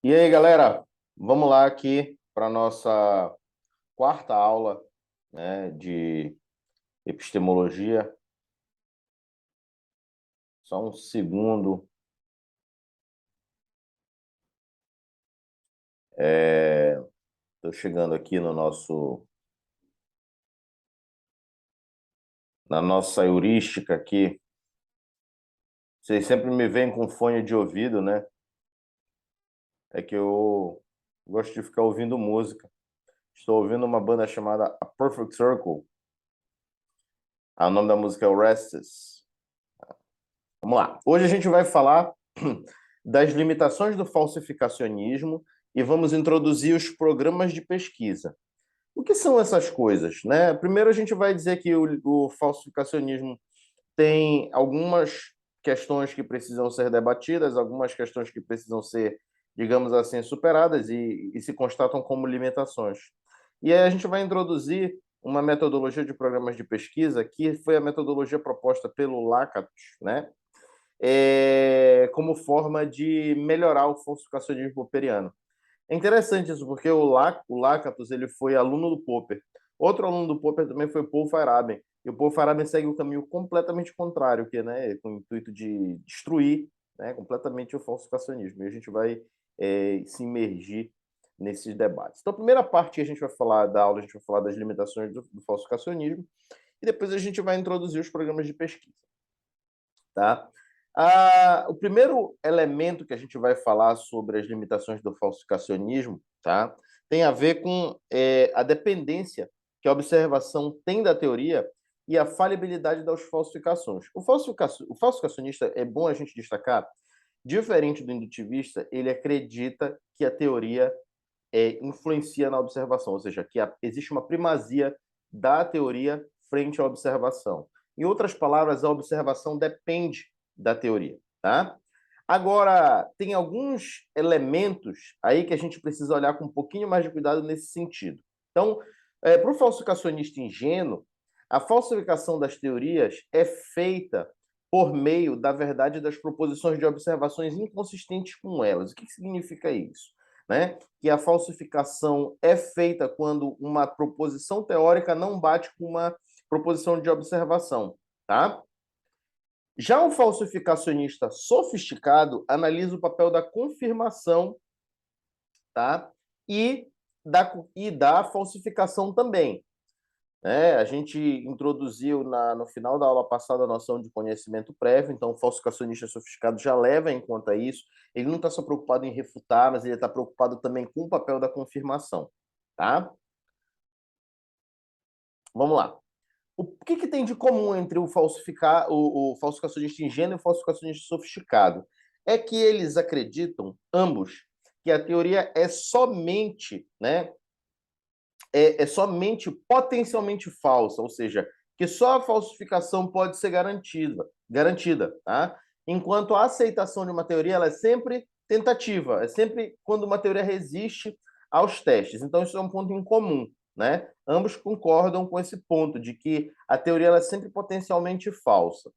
E aí, galera, vamos lá aqui para a nossa quarta aula, né, de epistemologia. Só um segundo. Estou chegando aqui na nossa heurística aqui. Vocês sempre me veem com fone de ouvido, né? É que eu gosto de ficar ouvindo música. Estou ouvindo uma banda chamada A Perfect Circle. O nome da música é o Restless. Vamos lá. Hoje a gente vai falar das limitações do falsificacionismo e vamos introduzir os programas de pesquisa. O que são essas coisas, né? Primeiro a gente vai dizer que o falsificacionismo tem algumas questões que precisam ser debatidas, algumas questões que precisam ser, digamos assim, superadas e se constatam como limitações. E aí a gente vai introduzir uma metodologia de programas de pesquisa que foi a metodologia proposta pelo Lakatos, né? Como forma de melhorar o falsificacionismo popperiano. É interessante isso, porque o Lakatos ele foi aluno do Popper. Outro aluno do Popper também foi Paul Feyerabend. E o Paul Feyerabend segue o caminho completamente contrário, que, né, com o intuito de destruir, né, completamente o falsificacionismo. E a gente vai se imergir nesses debates. Então, a primeira parte que a gente vai falar da aula, a gente vai falar das limitações do falsificacionismo, e depois a gente vai introduzir os programas de pesquisa. Tá? O primeiro elemento que a gente vai falar sobre as limitações do falsificacionismo, tá, tem a ver com a dependência que a observação tem da teoria e a falibilidade das falsificações. O falsificacionista, é bom a gente destacar, diferente do indutivista, ele acredita que a teoria influencia na observação, ou seja, que existe uma primazia da teoria frente à observação. Em outras palavras, a observação depende da teoria, tá? Agora, tem alguns elementos aí que a gente precisa olhar com um pouquinho mais de cuidado nesse sentido. Então, para o falsificacionista ingênuo, a falsificação das teorias é feita por meio da verdade das proposições de observações inconsistentes com elas. O que significa isso? Né? Que a falsificação é feita quando uma proposição teórica não bate com uma proposição de observação, tá? Já um falsificacionista sofisticado analisa o papel da confirmação, tá? E da falsificação também. A gente introduziu no final da aula passada a noção de conhecimento prévio, então o falsificacionista sofisticado já leva em conta isso. Ele não está só preocupado em refutar, mas ele está preocupado também com o papel da confirmação. Tá? Vamos lá. O que tem de comum entre o falsificacionista ingênuo e o falsificacionista sofisticado? É que eles acreditam, ambos, que a teoria é somente, né, é somente potencialmente falsa, ou seja, que só a falsificação pode ser garantida, tá? Enquanto a aceitação de uma teoria ela é sempre tentativa, é sempre quando uma teoria resiste aos testes. Então isso é um ponto em comum, né? Ambos concordam com esse ponto de que a teoria ela é sempre potencialmente falsa,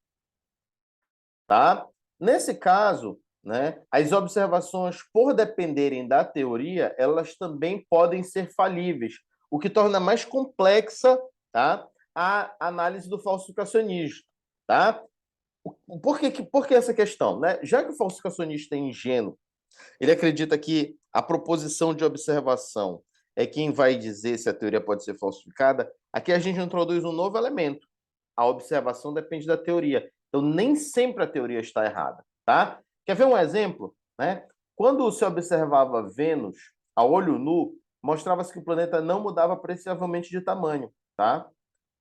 tá? Nesse caso, né, as observações, por dependerem da teoria, elas também podem ser falíveis, o que torna mais complexa, tá, a análise do falsificacionismo. Tá? Por que essa questão? Né? Já que o falsificacionista é ingênuo, ele acredita que a proposição de observação é quem vai dizer se a teoria pode ser falsificada, aqui a gente introduz um novo elemento. A observação depende da teoria. Então, nem sempre a teoria está errada. Tá? Quer ver um exemplo? Né? Quando se observava Vênus a olho nu, mostrava-se que o planeta não mudava apreciavelmente de tamanho. Tá?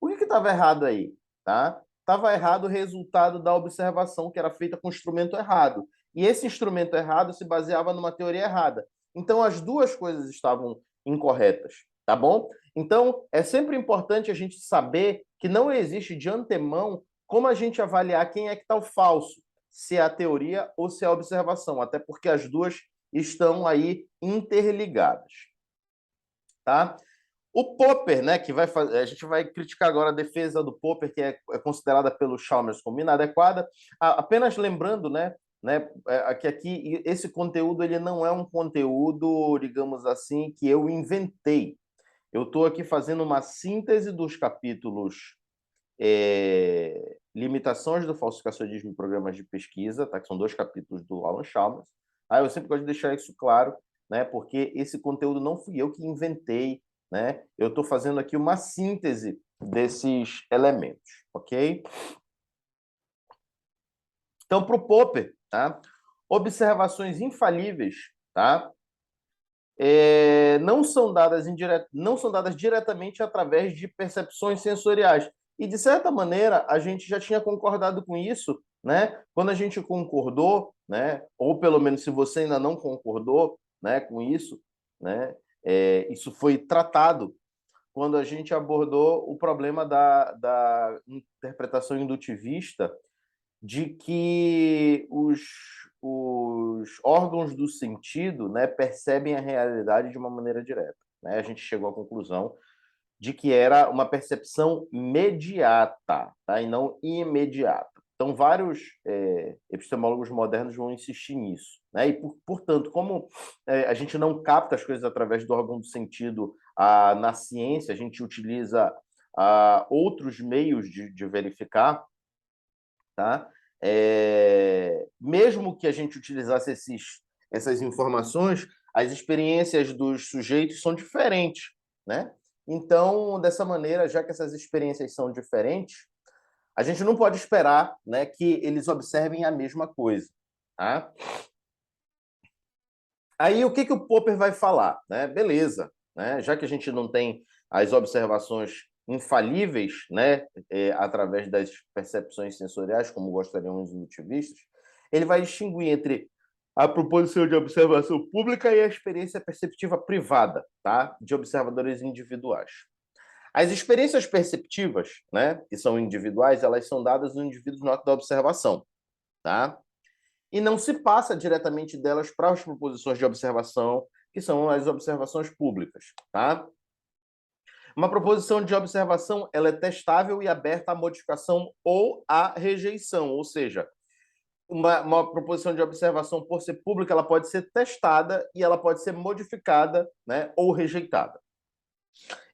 O que estava errado aí? Tá? Estava errado o resultado da observação, que era feita com o instrumento errado. E esse instrumento errado se baseava numa teoria errada. Então, as duas coisas estavam incorretas, tá bom? Então, é sempre importante a gente saber que não existe de antemão como a gente avaliar quem é que está o falso, se é a teoria ou se é a observação, até porque as duas estão aí interligadas, tá? O Popper, né, que vai fazer, a gente vai criticar agora a defesa do Popper, que é considerada pelo Chalmers como inadequada. Apenas lembrando, né, né? Aqui esse conteúdo ele não é um conteúdo, digamos assim, que eu inventei. Eu estou aqui fazendo uma síntese dos capítulos Limitações do falsificacionismo em programas de pesquisa, tá? Que são 2 capítulos do Alan Chalmers. Aí eu sempre gosto de deixar isso claro, né? Porque esse conteúdo não fui eu que inventei, né? Eu estou fazendo aqui uma síntese desses elementos, ok? Então, para o Popper, tá? Observações infalíveis, tá? Não são dadas diretamente através de percepções sensoriais. E, de certa maneira, a gente já tinha concordado com isso, né? Quando a gente concordou, né? Ou pelo menos se você ainda não concordou, né, com isso, né? Isso foi tratado quando a gente abordou o problema da interpretação indutivista de que os órgãos do sentido, né, percebem a realidade de uma maneira direta. Né? A gente chegou à conclusão de que era uma percepção mediata, tá? E não imediata. Então, vários epistemólogos modernos vão insistir nisso. Né? E, portanto, como a gente não capta as coisas através do órgão do sentido na ciência, a gente utiliza outros meios de verificar, tá? Mesmo que a gente utilizasse essas informações, as experiências dos sujeitos são diferentes, né? Então, dessa maneira, já que essas experiências são diferentes, a gente não pode esperar, né, que eles observem a mesma coisa, tá? Aí, o que o Popper vai falar? Né? Beleza, né? Já que a gente não tem as observações infalíveis, né, através das percepções sensoriais, como gostariam os indutivistas, ele vai distinguir entre a proposição de observação pública e a experiência perceptiva privada, tá? De observadores individuais. As experiências perceptivas, né, que são individuais, elas são dadas no indivíduo no ato da observação, tá? E não se passa diretamente delas para as proposições de observação, que são as observações públicas, tá? Uma proposição de observação ela é testável e aberta à modificação ou à rejeição, ou seja, uma proposição de observação, por ser pública, ela pode ser testada e ela pode ser modificada, né, ou rejeitada.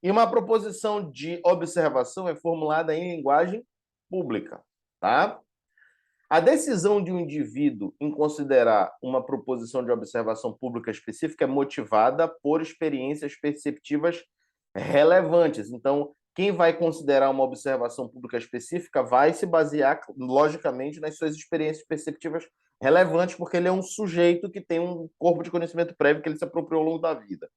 E uma proposição de observação é formulada em linguagem pública, tá? A decisão de um indivíduo em considerar uma proposição de observação pública específica é motivada por experiências perceptivas relevantes. Então, quem vai considerar uma observação pública específica vai se basear, logicamente, nas suas experiências perceptivas relevantes, porque ele é um sujeito que tem um corpo de conhecimento prévio que ele se apropriou ao longo da vida.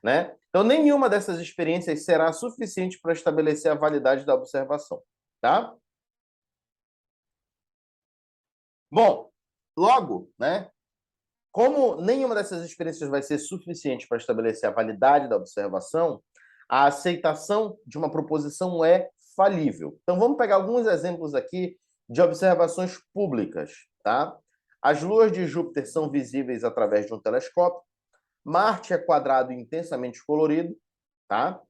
Né? Então, nenhuma dessas experiências será suficiente para estabelecer a validade da observação. Tá? Bom, logo, né? Como nenhuma dessas experiências vai ser suficiente para estabelecer a validade da observação, a aceitação de uma proposição é falível. Então, vamos pegar alguns exemplos aqui de observações públicas. Tá? As luas de Júpiter são visíveis através de um telescópio. Marte é quadrado e intensamente colorido. Tá?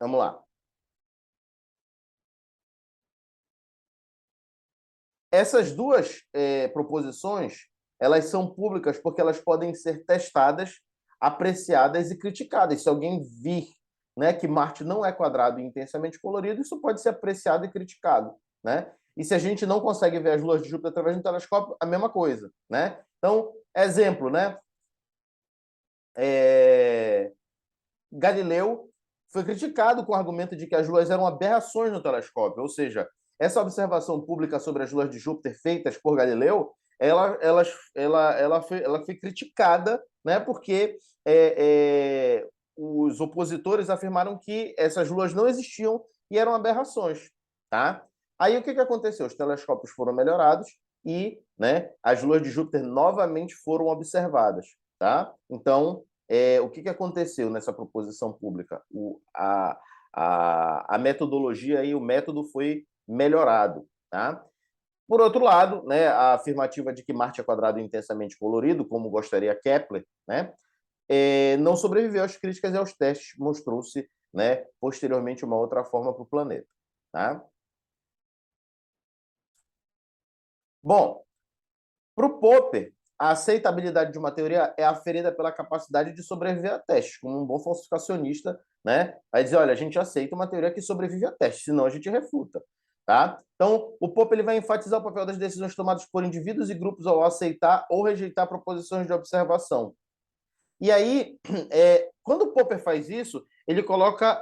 Vamos lá. Essas duas proposições, elas são públicas porque elas podem ser testadas, apreciadas e criticadas. Se alguém vir, né, que Marte não é quadrado e intensamente colorido, isso pode ser apreciado e criticado, né? E se a gente não consegue ver as luas de Júpiter através de um telescópio, a mesma coisa, né? Então, exemplo, né? Galileu foi criticado com o argumento de que as luas eram aberrações no telescópio, ou seja, essa observação pública sobre as luas de Júpiter feitas por Galileu, ela foi criticada, né, porque os opositores afirmaram que essas luas não existiam e eram aberrações. Tá? Aí o que aconteceu? Os telescópios foram melhorados e, né, as luas de Júpiter novamente foram observadas. Tá? Então, o que aconteceu nessa proposição pública? A metodologia e o método foi melhorado. Tá? Por outro lado, né, a afirmativa de que Marte é quadrado e intensamente colorido, como gostaria Kepler, né, não sobreviveu às críticas e aos testes, mostrou-se, né, posteriormente uma outra forma para o planeta. Tá? Bom, para o Popper, a aceitabilidade de uma teoria é aferida pela capacidade de sobreviver a testes, como um bom falsificacionista, né? Vai dizer, olha, a gente aceita uma teoria que sobrevive a testes, senão a gente refuta, tá? Então, o Popper ele vai enfatizar o papel das decisões tomadas por indivíduos e grupos ao aceitar ou rejeitar proposições de observação. E aí, quando o Popper faz isso, ele coloca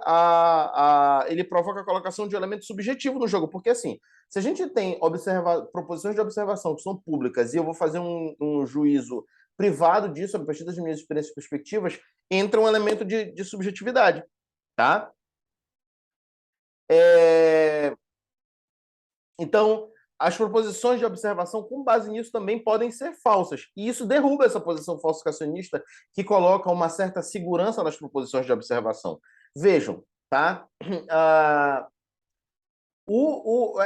ele provoca a colocação de um elemento subjetivo no jogo, porque assim, se a gente tem proposições de observação que são públicas e eu vou fazer um juízo privado disso, a partir das minhas experiências e perspectivas, entra um elemento de subjetividade, tá? Então, as proposições de observação, com base nisso, também podem ser falsas. E isso derruba essa posição falsificacionista que coloca uma certa segurança nas proposições de observação. Vejam, tá?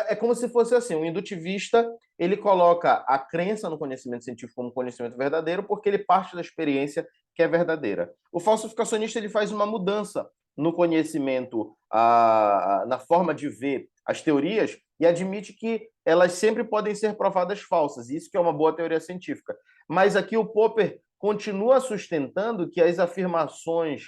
É como se fosse assim, o indutivista, ele coloca a crença no conhecimento científico como conhecimento verdadeiro porque ele parte da experiência que é verdadeira. O falsificacionista, ele faz uma mudança no conhecimento, na forma de ver as teorias e admite que elas sempre podem ser provadas falsas. Isso que é uma boa teoria científica. Mas aqui o Popper continua sustentando que as afirmações,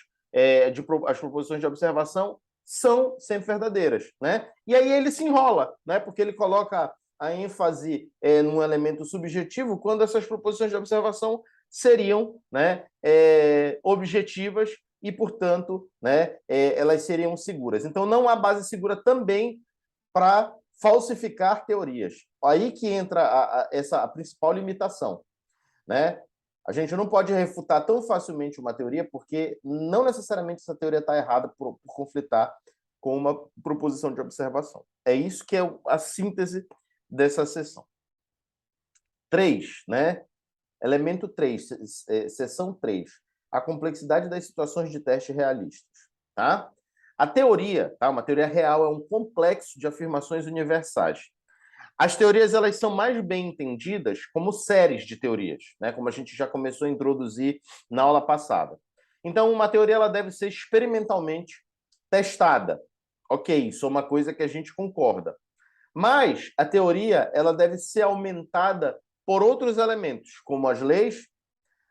as proposições de observação são sempre verdadeiras, né? E aí ele se enrola, né? Porque ele coloca a ênfase num elemento subjetivo quando essas proposições de observação seriam, né, objetivas e, portanto, né, elas seriam seguras. Então, não há base segura também para falsificar teorias. Aí que entra a principal limitação, né? A gente não pode refutar tão facilmente uma teoria porque não necessariamente essa teoria está errada por conflitar com uma proposição de observação. É isso que é a síntese dessa seção. 3, né? Elemento 3, seção 3. A complexidade das situações de teste realistas. Tá? A teoria, tá? Uma teoria real, é um complexo de afirmações universais. As teorias elas são mais bem entendidas como séries de teorias, né? Como a gente já começou a introduzir na aula passada. Então, uma teoria ela deve ser experimentalmente testada. Ok, isso é uma coisa que a gente concorda. Mas a teoria ela deve ser aumentada por outros elementos, como as leis,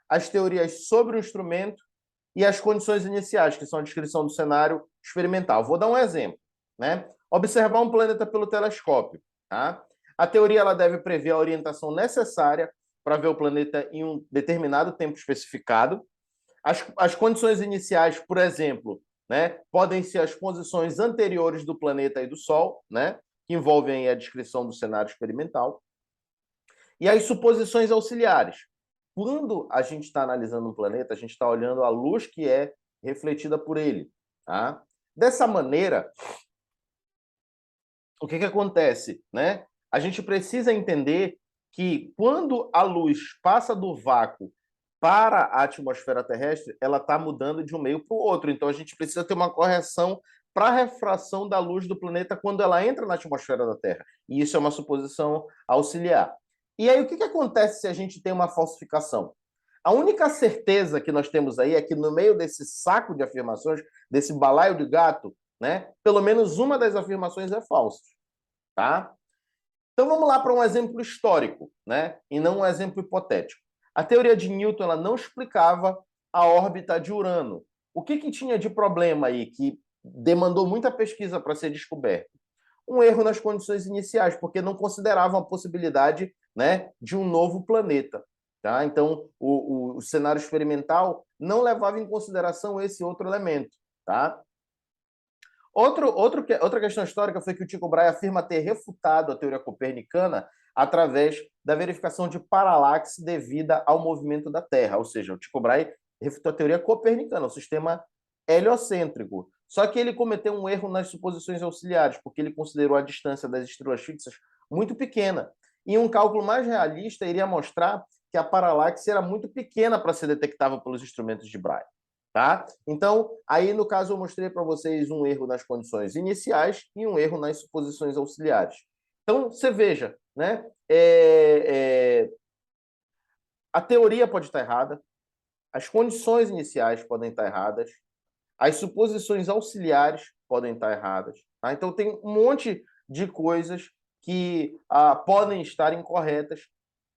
as teorias sobre o instrumento e as condições iniciais, que são a descrição do cenário experimental. Vou dar um exemplo, né? Observar um planeta pelo telescópio, tá? A teoria ela deve prever a orientação necessária para ver o planeta em um determinado tempo especificado. As condições iniciais, por exemplo, né, podem ser as posições anteriores do planeta e do Sol, né, que envolvem a descrição do cenário experimental. E as suposições auxiliares. Quando a gente está analisando um planeta, a gente está olhando a luz que é refletida por ele. Tá? Dessa maneira, o que acontece? Né? A gente precisa entender que quando a luz passa do vácuo para a atmosfera terrestre, ela está mudando de um meio para o outro. Então, a gente precisa ter uma correção para a refração da luz do planeta quando ela entra na atmosfera da Terra. E isso é uma suposição auxiliar. E aí, o que acontece se a gente tem uma falsificação? A única certeza que nós temos aí é que no meio desse saco de afirmações, desse balaio de gato, né, pelo menos uma das afirmações é falsa. Tá? Então vamos lá para um exemplo histórico, né, e não um exemplo hipotético. A teoria de Newton ela não explicava a órbita de Urano. O que tinha de problema aí que demandou muita pesquisa para ser descoberto? Um erro nas condições iniciais, porque não consideravam a possibilidade, né, de um novo planeta. Tá? Então, o cenário experimental não levava em consideração esse outro elemento. Tá? Outra questão histórica foi que o Tycho Brahe afirma ter refutado a teoria copernicana através da verificação de paralaxe devida ao movimento da Terra. Ou seja, o Tycho Brahe refutou a teoria copernicana, o sistema heliocêntrico. Só que ele cometeu um erro nas suposições auxiliares, porque ele considerou a distância das estrelas fixas muito pequena. E um cálculo mais realista iria mostrar que a paralaxe era muito pequena para ser detectável pelos instrumentos de Brahe. Tá? Então, aí no caso eu mostrei para vocês um erro nas condições iniciais e um erro nas suposições auxiliares. Então, você veja, né? A teoria pode estar errada, as condições iniciais podem estar erradas, as suposições auxiliares podem estar erradas. Tá? Então, tem um monte de coisas que podem estar incorretas,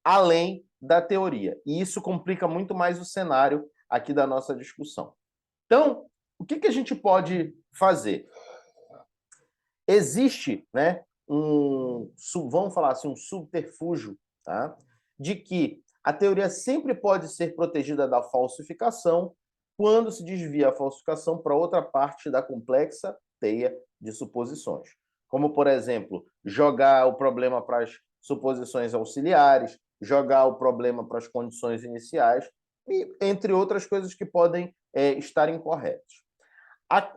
além da teoria. E isso complica muito mais o cenário aqui da nossa discussão. Então, o que a gente pode fazer? Existe, né, vamos falar assim, um subterfúgio, tá? De que a teoria sempre pode ser protegida da falsificação quando se desvia a falsificação para outra parte da complexa teia de suposições. Como, por exemplo, jogar o problema para as suposições auxiliares, jogar o problema para as condições iniciais, e entre outras coisas que podem estar incorretas.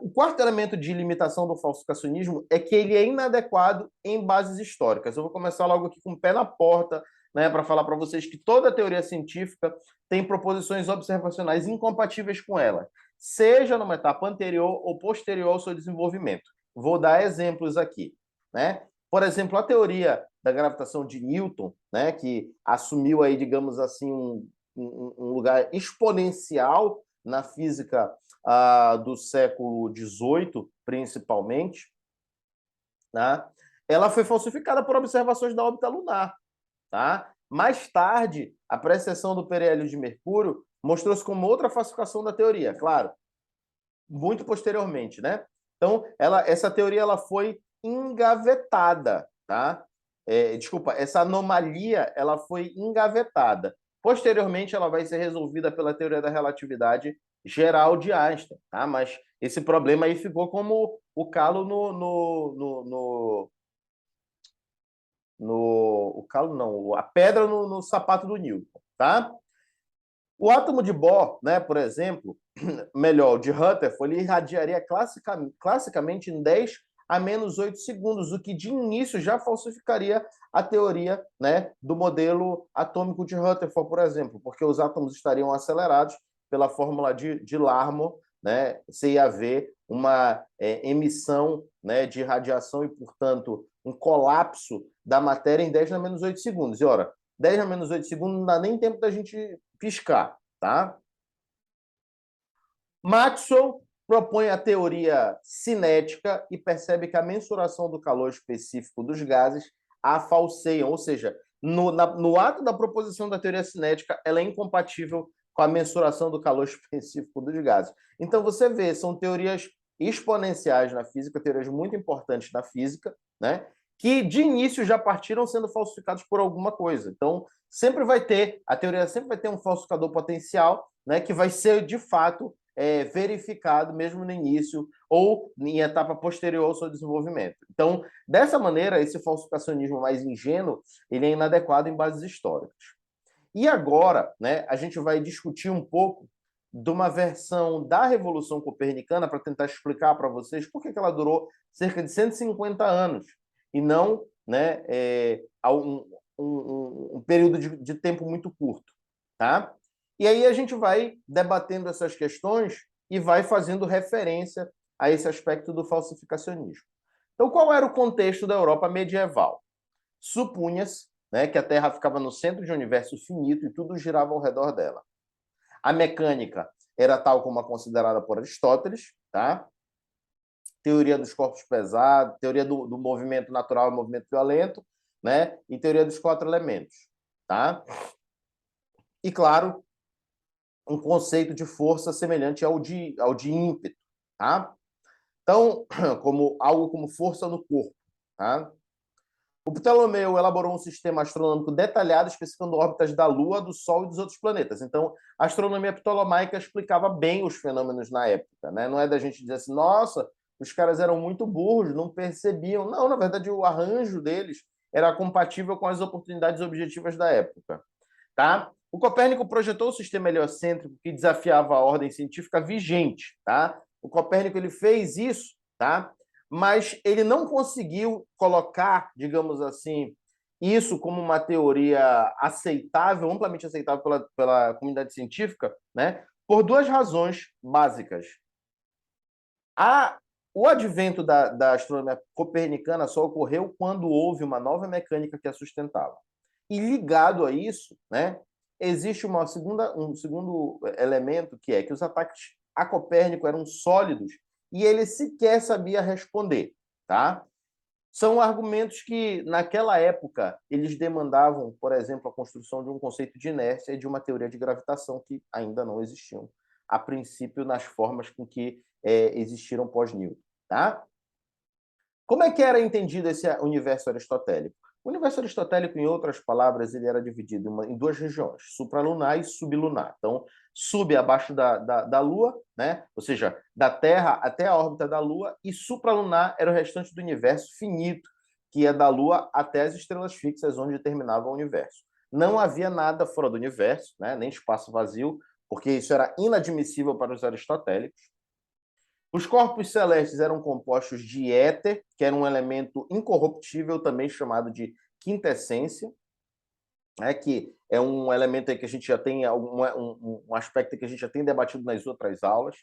O quarto elemento de limitação do falsificacionismo é que ele é inadequado em bases históricas. Eu vou começar logo aqui com o pé na porta, né, para falar para vocês que toda teoria científica tem proposições observacionais incompatíveis com ela, seja numa etapa anterior ou posterior ao seu desenvolvimento. Vou dar exemplos aqui, né? Por exemplo, a teoria da gravitação de Newton, né, que assumiu aí, digamos assim, um lugar exponencial na física do século XVIII, principalmente, né? Ela foi falsificada por observações da órbita lunar. Tá? Mais tarde, a precessão do periélio de Mercúrio mostrou-se como outra falsificação da teoria, claro, muito posteriormente, né? Então, essa teoria ela foi engavetada, tá? Desculpa, essa anomalia ela foi engavetada. Posteriormente, ela vai ser resolvida pela teoria da relatividade geral de Einstein, tá? Mas esse problema aí ficou como o calo o calo não, a pedra no sapato do Newton, tá? O átomo de Bohr, né, por exemplo, melhor, o de Rutherford, ele irradiaria classicamente em 10 a menos 8 segundos, o que de início já falsificaria a teoria, né, do modelo atômico de Rutherford, por exemplo, porque os átomos estariam acelerados pela fórmula de Larmor, né, se ia haver uma emissão, né, de radiação e, portanto, um colapso da matéria em 10 a menos 8 segundos. E, ora, 10 a menos 8 segundos não dá nem tempo da gente piscar, tá? Maxwell propõe a teoria cinética e percebe que a mensuração do calor específico dos gases a falseiam, ou seja, no ato da proposição da teoria cinética, ela é incompatível com a mensuração do calor específico dos gases. Então, você vê, são teorias exponenciais na física, teorias muito importantes na física, né? Que de início já partiram sendo falsificados por alguma coisa. Então, a teoria sempre vai ter um falsificador potencial, né? Que vai ser, de fato, verificado mesmo no início ou em etapa posterior ao seu desenvolvimento. Então, dessa maneira, esse falsificacionismo mais ingênuo, ele é inadequado em bases históricas. E agora, né, a gente vai discutir um pouco de uma versão da Revolução Copernicana para tentar explicar para vocês por que ela durou cerca de 150 anos e não, né, um período de tempo muito curto, tá? E aí a gente vai debatendo essas questões e vai fazendo referência a esse aspecto do falsificacionismo. Então, qual era o contexto da Europa medieval? Supunha-se, né, que a Terra ficava no centro de um universo finito e tudo girava ao redor dela. A mecânica era tal como a considerada por Aristóteles, tá? Teoria dos corpos pesados, teoria do movimento natural e movimento violento, né? E teoria dos 4 elementos, tá? E, claro, um conceito de força semelhante ao de ímpeto, tá? Então, algo como força no corpo, tá? O Ptolomeu elaborou um sistema astronômico detalhado, especificando órbitas da Lua, do Sol e dos outros planetas. Então, a astronomia ptolomaica explicava bem os fenômenos na época, né? Não é da gente dizer assim, nossa, os caras eram muito burros, não percebiam. Não, na verdade, o arranjo deles era compatível com as oportunidades objetivas da época, tá? O Copérnico projetou o sistema heliocêntrico que desafiava a ordem científica vigente, tá? O Copérnico ele fez isso, tá? Mas ele não conseguiu colocar, digamos assim, isso como uma teoria aceitável, amplamente aceitável pela comunidade científica, né? Por 2 razões básicas. O advento da astronomia copernicana só ocorreu quando houve uma nova mecânica que a sustentava. E ligado a isso, né, existe um segundo elemento, que é que os ataques a Copérnico eram sólidos e ele sequer sabia responder, tá? São argumentos que, naquela época, eles demandavam, por exemplo, a construção de um conceito de inércia e de uma teoria de gravitação que ainda não existiam, a princípio, nas formas com que existiram pós-Newton. Tá? Como é que era entendido esse universo aristotélico? O universo aristotélico, em outras palavras, ele era dividido em duas regiões, supralunar e sublunar. Então, sub abaixo da Lua, né? Ou seja, da Terra até a órbita da Lua, e supralunar era o restante do universo finito, que ia da Lua até as estrelas fixas, onde terminava o universo. Não havia nada fora do universo, né? Nem espaço vazio, porque isso era inadmissível para os aristotélicos. Os corpos celestes eram compostos de éter, que era um elemento incorruptível, também chamado de quintessência, né, que é um elemento aí que a gente já tem, um aspecto que a gente já tem debatido nas outras aulas.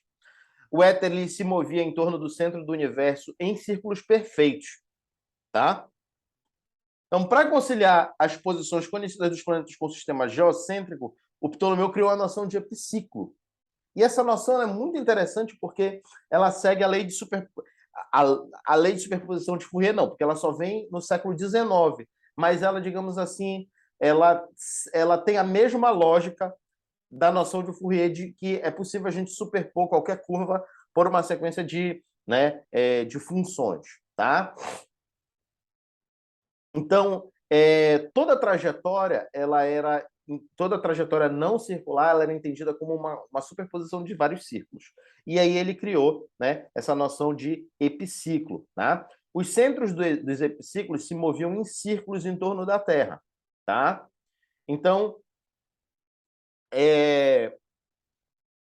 O éter ele se movia em torno do centro do universo em círculos perfeitos. Tá? Então, para conciliar as posições conhecidas dos planetas com o sistema geocêntrico, o Ptolomeu criou a noção de epiciclo. E essa noção é muito interessante porque ela segue a lei de a lei de superposição de Fourier, não, porque ela só vem no século XIX, mas ela, digamos assim, ela tem a mesma lógica da noção de Fourier de que é possível a gente superpor qualquer curva por uma sequência de funções, tá? Então, toda a trajetória, toda a trajetória não circular, ela era entendida como uma superposição de vários círculos. E aí ele criou, né, essa noção de epiciclo. Tá? Os centros dos epiciclos se moviam em círculos em torno da Terra. Tá? Então,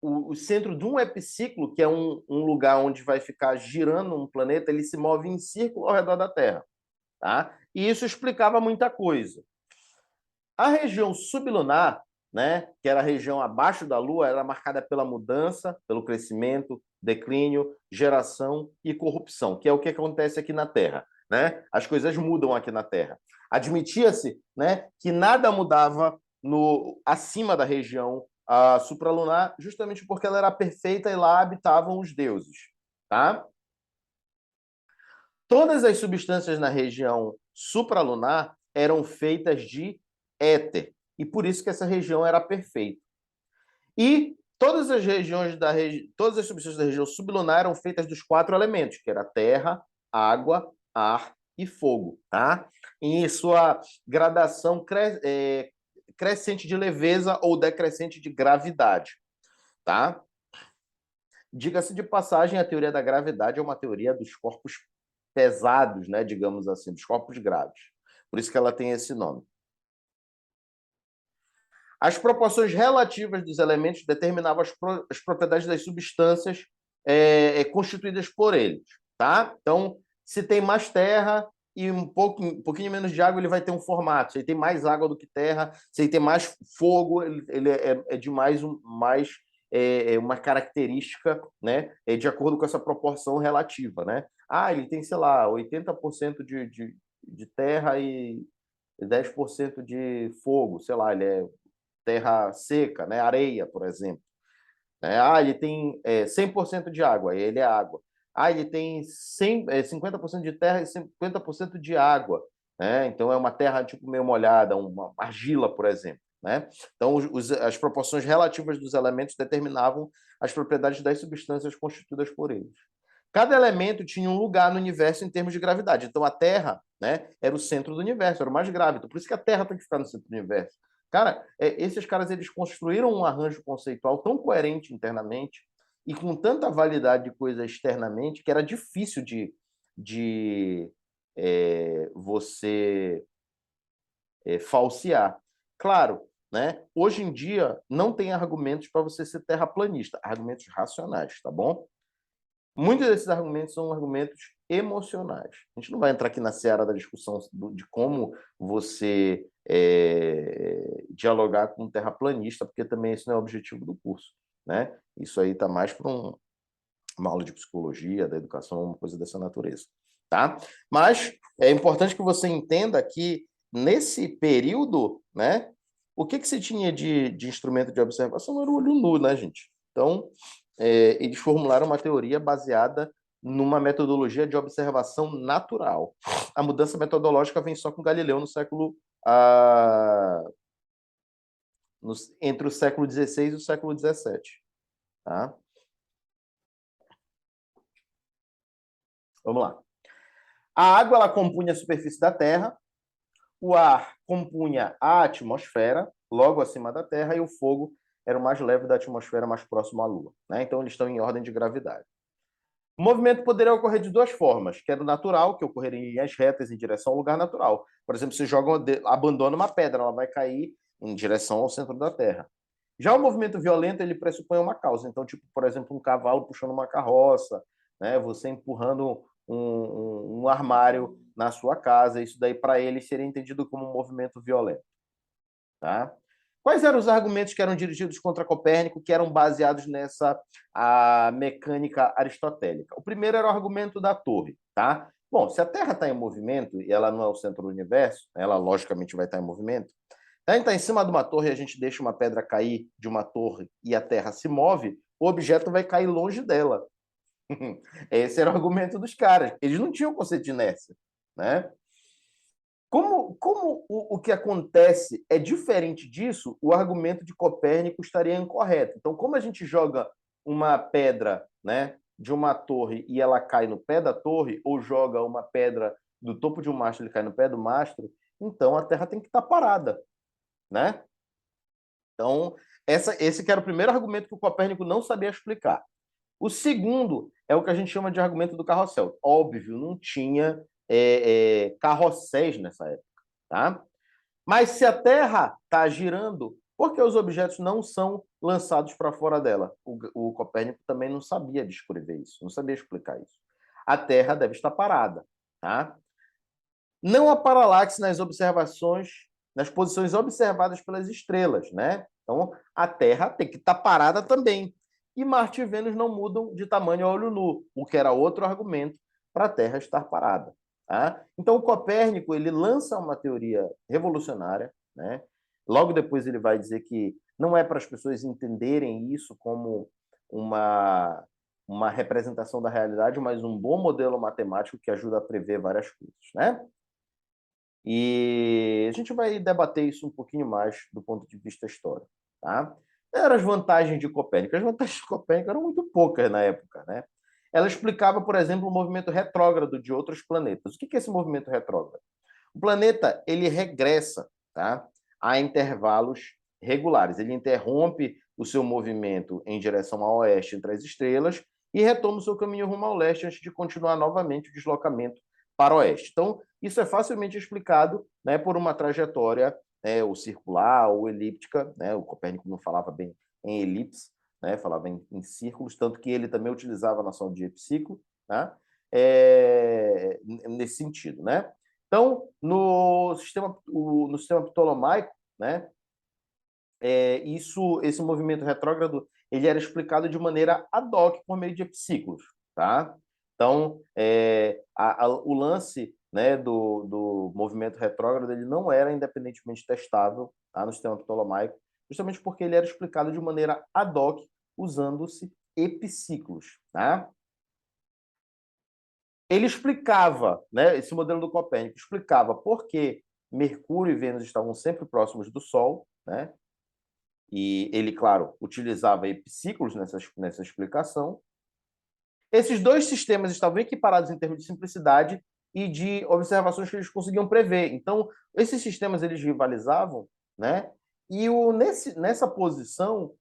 o centro de um epiciclo, que é um lugar onde vai ficar girando um planeta, ele se move em círculo ao redor da Terra. Tá? E isso explicava muita coisa. A região sublunar, né, que era a região abaixo da Lua, era marcada pela mudança, pelo crescimento, declínio, geração e corrupção, que é o que acontece aqui na Terra. Né? As coisas mudam aqui na Terra. Admitia-se, né, que nada mudava acima da região supralunar, justamente porque ela era perfeita e lá habitavam os deuses. Tá? Todas as substâncias na região supralunar eram feitas de éter, e por isso que essa região era perfeita. E todas as todas as substâncias da região sublunar eram feitas dos 4 elementos, que era terra, água, ar e fogo, tá? Em sua gradação crescente de leveza ou decrescente de gravidade, tá? Diga-se de passagem, a teoria da gravidade é uma teoria dos corpos pesados, né, digamos assim, dos corpos graves. Por isso que ela tem esse nome. As proporções relativas dos elementos determinavam as propriedades das substâncias constituídas por eles. Tá? Então, se tem mais terra e um pouquinho menos de água, ele vai ter um formato. Se ele tem mais água do que terra, se ele tem mais fogo, ele é de mais uma característica, né, de acordo com essa proporção relativa. Né? Ele tem, sei lá, 80% de terra e 10% de fogo, sei lá, ele é terra seca, né? Areia, por exemplo. Ele tem 100% de água, ele é água. Ele tem 50% de terra e 50% de água. Né? Então, é uma terra tipo meio molhada, uma argila, por exemplo. Né? Então, as proporções relativas dos elementos determinavam as propriedades das substâncias constituídas por eles. Cada elemento tinha um lugar no universo em termos de gravidade. Então, a Terra, né, era o centro do universo, era o mais grávido. Por isso que a Terra tem que ficar no centro do universo. Cara, esses caras eles construíram um arranjo conceitual tão coerente internamente e com tanta validade de coisa externamente que era difícil de você falsear. Claro, né? Hoje em dia não tem argumentos para você ser terraplanista, argumentos racionais, tá bom? Muitos desses argumentos são argumentos emocionais. A gente não vai entrar aqui na seara da discussão de como você dialogar com um terraplanista, porque também esse não é o objetivo do curso. Né? Isso aí está mais para uma aula de psicologia, da educação, uma coisa dessa natureza. Tá? Mas é importante que você entenda que, nesse período, né, o que se tinha de instrumento de observação era o olho nu, né, gente? Então, eles formularam uma teoria baseada numa metodologia de observação natural. A mudança metodológica vem só com Galileu no século entre o século XVI e o século XVII. Tá? Vamos lá. A água ela compunha a superfície da Terra, o ar compunha a atmosfera, logo acima da Terra, e o fogo era o mais leve da atmosfera, mais próximo à Lua. Né? Então, eles estão em ordem de gravidade. O movimento poderia ocorrer de duas formas, que era o natural, que ocorreria em linhas retas em direção ao lugar natural. Por exemplo, você abandona uma pedra, ela vai cair em direção ao centro da Terra. Já o movimento violento, ele pressupõe uma causa. Então, tipo, por exemplo, um cavalo puxando uma carroça, né? Você empurrando um armário na sua casa. Isso daí, para ele, seria entendido como um movimento violento. Tá? Quais eram os argumentos que eram dirigidos contra Copérnico, que eram baseados nessa mecânica aristotélica? O primeiro era o argumento da torre. Tá? Bom, se a Terra está em movimento e ela não é o centro do universo, ela logicamente vai estar em movimento. Então, em cima de uma torre, a gente deixa uma pedra cair de uma torre e a Terra se move, o objeto vai cair longe dela. Esse era o argumento dos caras. Eles não tinham conceito de inércia. Né? Como o que acontece é diferente disso, o argumento de Copérnico estaria incorreto. Então, como a gente joga uma pedra, né, de uma torre e ela cai no pé da torre, ou joga uma pedra do topo de um mastro e cai no pé do mastro, então a Terra tem que estar parada. Né? Então, esse que era o primeiro argumento que o Copérnico não sabia explicar. O segundo é o que a gente chama de argumento do carrossel. Óbvio, não tinha carrosséis nessa época. Tá? Mas se a Terra está girando, por que os objetos não são lançados para fora dela? O Copérnico também não sabia descrever isso, não sabia explicar isso. A Terra deve estar parada. Tá? Não há paralaxe nas observações, nas posições observadas pelas estrelas, né? Então, a Terra tem que estar parada também. E Marte e Vênus não mudam de tamanho a olho nu, o que era outro argumento para a Terra estar parada. Tá? Então, o Copérnico ele lança uma teoria revolucionária, né? Logo depois ele vai dizer que não é para as pessoas entenderem isso como uma representação da realidade, mas um bom modelo matemático que ajuda a prever várias coisas, né? E a gente vai debater isso um pouquinho mais do ponto de vista histórico. Tá? Eram as vantagens de Copérnico. As vantagens de Copérnico eram muito poucas na época. Né? Ela explicava, por exemplo, o movimento retrógrado de outros planetas. O que é esse movimento retrógrado? O planeta ele regressa, tá, a intervalos regulares. Ele interrompe o seu movimento em direção ao oeste entre as estrelas e retoma o seu caminho rumo ao leste antes de continuar novamente o deslocamento para o oeste. Então, isso é facilmente explicado, né, por uma trajetória, né, ou circular ou elíptica. Né? O Copérnico não falava bem em elipse, né, falava em círculos, tanto que ele também utilizava a noção de epiciclo, né, nesse sentido. Né? Então, no sistema ptolomaico, né, esse movimento retrógrado ele era explicado de maneira ad hoc por meio de epiciclos. Tá? Então, o lance, né, do movimento retrógrado ele não era independentemente testável, tá, no sistema ptolomaico, justamente porque ele era explicado de maneira ad hoc, usando-se epiciclos. Tá? Ele explicava, né, esse modelo do Copérnico explicava por que Mercúrio e Vênus estavam sempre próximos do Sol, né? E ele, claro, utilizava epiciclos nessa explicação. Esses dois sistemas estavam equiparados em termos de simplicidade e de observações que eles conseguiam prever. Então, esses sistemas eles rivalizavam, né? E nessa posição,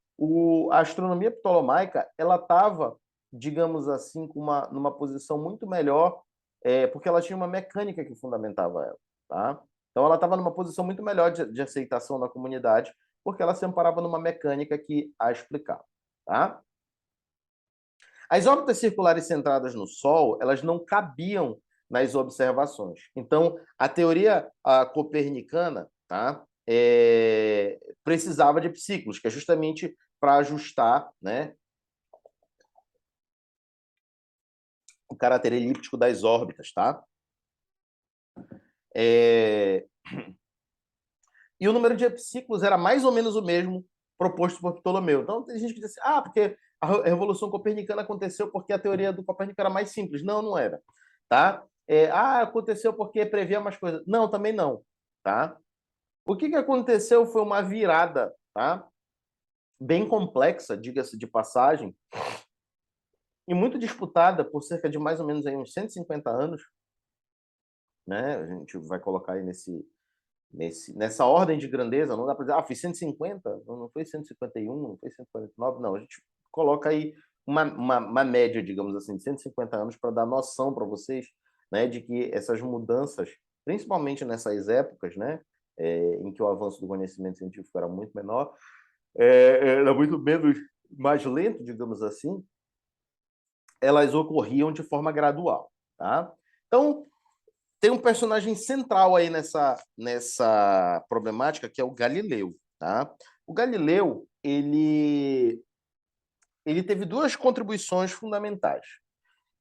a astronomia ptolomaica ela estava, digamos assim, numa posição muito melhor, porque ela tinha uma mecânica que fundamentava ela. Tá? Então, ela estava numa posição muito melhor de aceitação da comunidade, porque ela se amparava numa mecânica que a explicava. Tá? As órbitas circulares centradas no Sol, elas não cabiam nas observações. Então, a teoria copernicana, tá, precisava de epiciclos, que é justamente para ajustar, né, o caráter elíptico das órbitas. Tá? E o número de epiciclos era mais ou menos o mesmo proposto por Ptolomeu. Então, tem gente que diz assim, porque a Revolução Copernicana aconteceu porque a teoria do Copérnico era mais simples. Não, não era. Tá? Aconteceu porque previa mais coisas. Não, também não. Tá? O que aconteceu foi uma virada, tá? Bem complexa, diga-se de passagem, e muito disputada por cerca de mais ou menos aí uns 150 anos, né? A gente vai colocar aí nessa ordem de grandeza, não dá para dizer, foi 150, não foi 151, não foi 149, não, a gente coloca aí uma média, digamos assim, de 150 anos para dar noção para vocês, né, de que essas mudanças, principalmente nessas épocas, né, em que o avanço do conhecimento científico era muito menor, era muito menos, mais lento, digamos assim, elas ocorriam de forma gradual, tá? Então, tem um personagem central aí nessa problemática, que é o Galileu, tá? O Galileu, ele teve duas contribuições fundamentais.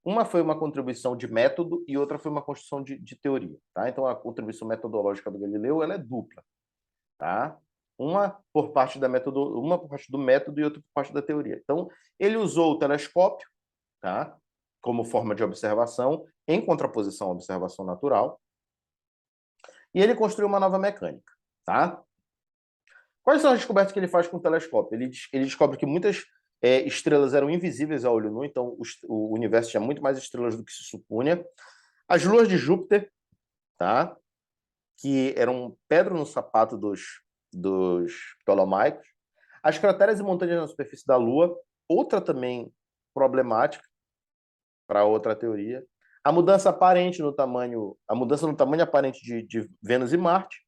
Uma foi uma contribuição de método e outra foi uma construção de teoria, tá? Então, a contribuição metodológica do Galileu, ela é dupla, tá? Uma por parte do método e outra por parte da teoria. Então, ele usou o telescópio, tá? Como forma de observação, em contraposição à observação natural, e ele construiu uma nova mecânica, tá? Quais são as descobertas que ele faz com o telescópio? Ele descobre que muitas estrelas eram invisíveis a olho nu, então o universo tinha muito mais estrelas do que se supunha. As luas de Júpiter, tá? Que eram pedra no sapato dos ptolomaicos. As crateras e montanhas na superfície da Lua, outra também problemática para outra teoria. A mudança no tamanho aparente de Vênus e Marte.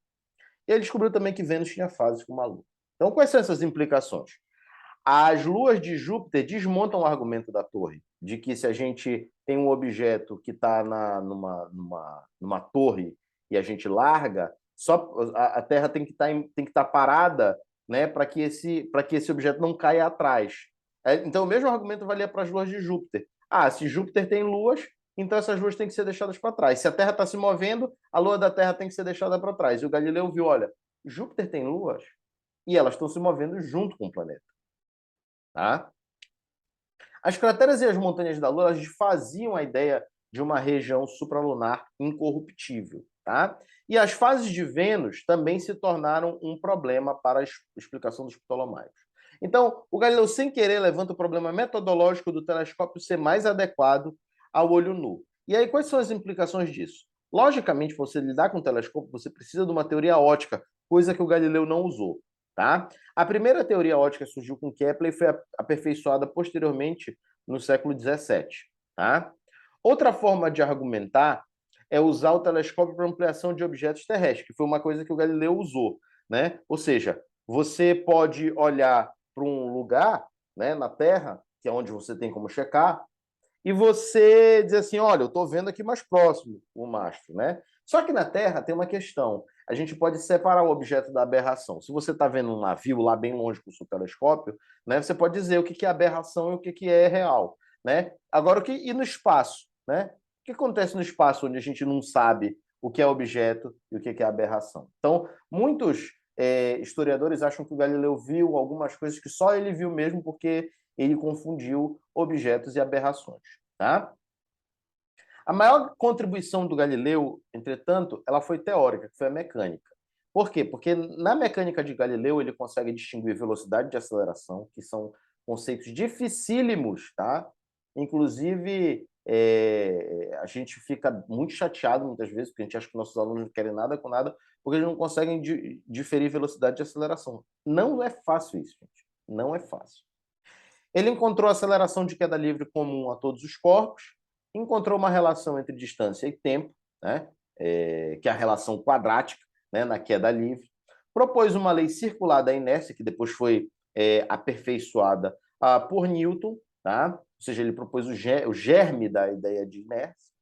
E ele descobriu também que Vênus tinha fases como a Lua. Então, quais são essas implicações? As luas de Júpiter desmontam o argumento da torre, de que se a gente tem um objeto que está numa torre e a gente larga, só a Terra tem que estar parada, né, para que esse objeto não caia atrás. Então, o mesmo argumento valia para as luas de Júpiter. Se Júpiter tem luas, então essas luas têm que ser deixadas para trás. Se a Terra está se movendo, a lua da Terra tem que ser deixada para trás. E o Galileu viu, olha, Júpiter tem luas e elas estão se movendo junto com o planeta. Tá? As crateras e as montanhas da Lua faziam a ideia de uma região supralunar incorruptível. Tá? E as fases de Vênus também se tornaram um problema para a explicação dos ptolomaicos. Então, o Galileu, sem querer, levanta o problema metodológico do telescópio ser mais adequado ao olho nu. E aí, quais são as implicações disso? Logicamente, você lidar com o telescópio, você precisa de uma teoria ótica, coisa que o Galileu não usou. Tá? A primeira teoria ótica surgiu com Kepler e foi aperfeiçoada posteriormente no século XVII. Tá? Outra forma de argumentar é usar o telescópio para ampliação de objetos terrestres, que foi uma coisa que o Galileu usou. Né? Ou seja, você pode olhar para um lugar, né, na Terra, que é onde você tem como checar, e você dizer assim, olha, eu estou vendo aqui mais próximo o mastro, né? Só que na Terra tem uma questão. A gente pode separar o objeto da aberração. Se você está vendo um navio lá bem longe com o seu telescópio, né, você pode dizer o que é aberração e o que é real. Né? Agora, e no espaço? Né? O que acontece no espaço onde a gente não sabe o que é objeto e o que é aberração? Então, muitos historiadores acham que o Galileu viu algumas coisas que só ele viu mesmo porque ele confundiu objetos e aberrações. Tá? A maior contribuição do Galileu, entretanto, ela foi teórica, que foi a mecânica. Por quê? Porque na mecânica de Galileu ele consegue distinguir velocidade de aceleração, que são conceitos dificílimos, tá? Inclusive, a gente fica muito chateado muitas vezes, porque a gente acha que nossos alunos não querem nada com nada, porque eles não conseguem diferir velocidade de aceleração. Não é fácil isso, gente. Não é fácil. Ele encontrou a aceleração de queda livre comum a todos os corpos, encontrou uma relação entre distância e tempo, né, que é a relação quadrática, né, na queda livre, propôs uma lei circular da inércia, que depois foi aperfeiçoada por Newton, tá? Ou seja, ele propôs o germe da ideia de inércia,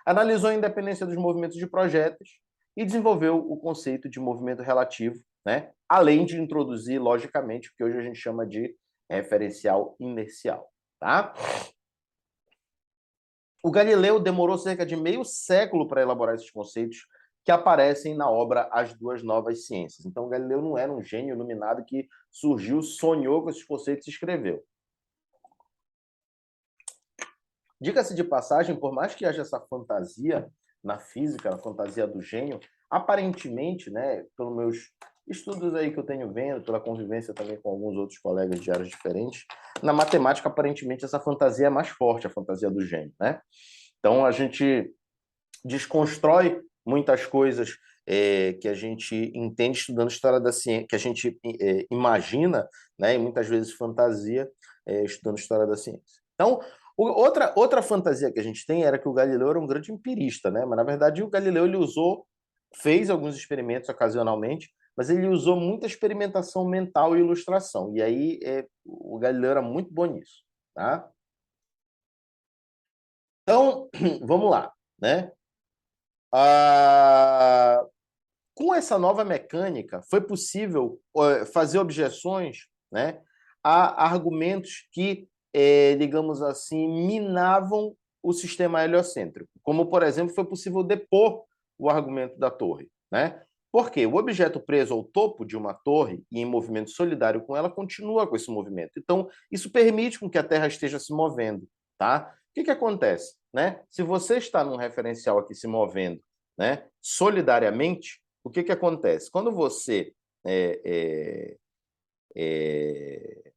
analisou a independência dos movimentos de projéteis e desenvolveu o conceito de movimento relativo, né? Além de introduzir, logicamente, o que hoje a gente chama de referencial inercial. Tá? O Galileu demorou cerca de meio século para elaborar esses conceitos que aparecem na obra As Duas Novas Ciências. Então, Galileu não era um gênio iluminado que surgiu, sonhou com esses conceitos e escreveu. Diga-se de passagem, por mais que haja essa fantasia na física, a fantasia do gênio, aparentemente, né, pelos meus estudos aí que eu tenho vendo, pela convivência também com alguns outros colegas de áreas diferentes, na matemática, aparentemente, essa fantasia é mais forte, a fantasia do gênio, né? Então, a gente desconstrói muitas coisas que a gente entende estudando história da ciência, que a gente imagina, né, e muitas vezes fantasia, estudando história da ciência. Então, outra fantasia que a gente tem era que o Galileu era um grande empirista, né? Mas, na verdade, o Galileu ele fez alguns experimentos ocasionalmente, mas ele usou muita experimentação mental e ilustração. E aí o Galileu era muito bom nisso, tá? Então, vamos lá, né? Com essa nova mecânica, foi possível fazer objeções, né, a argumentos que, digamos assim, minavam o sistema heliocêntrico. Como, por exemplo, foi possível depor o argumento da torre, né? Porque o objeto preso ao topo de uma torre e em movimento solidário com ela continua com esse movimento. Então, isso permite com que a Terra esteja se movendo, tá? O que acontece, né? Se você está num referencial aqui se movendo, né, solidariamente, o que acontece? Quando você é, é,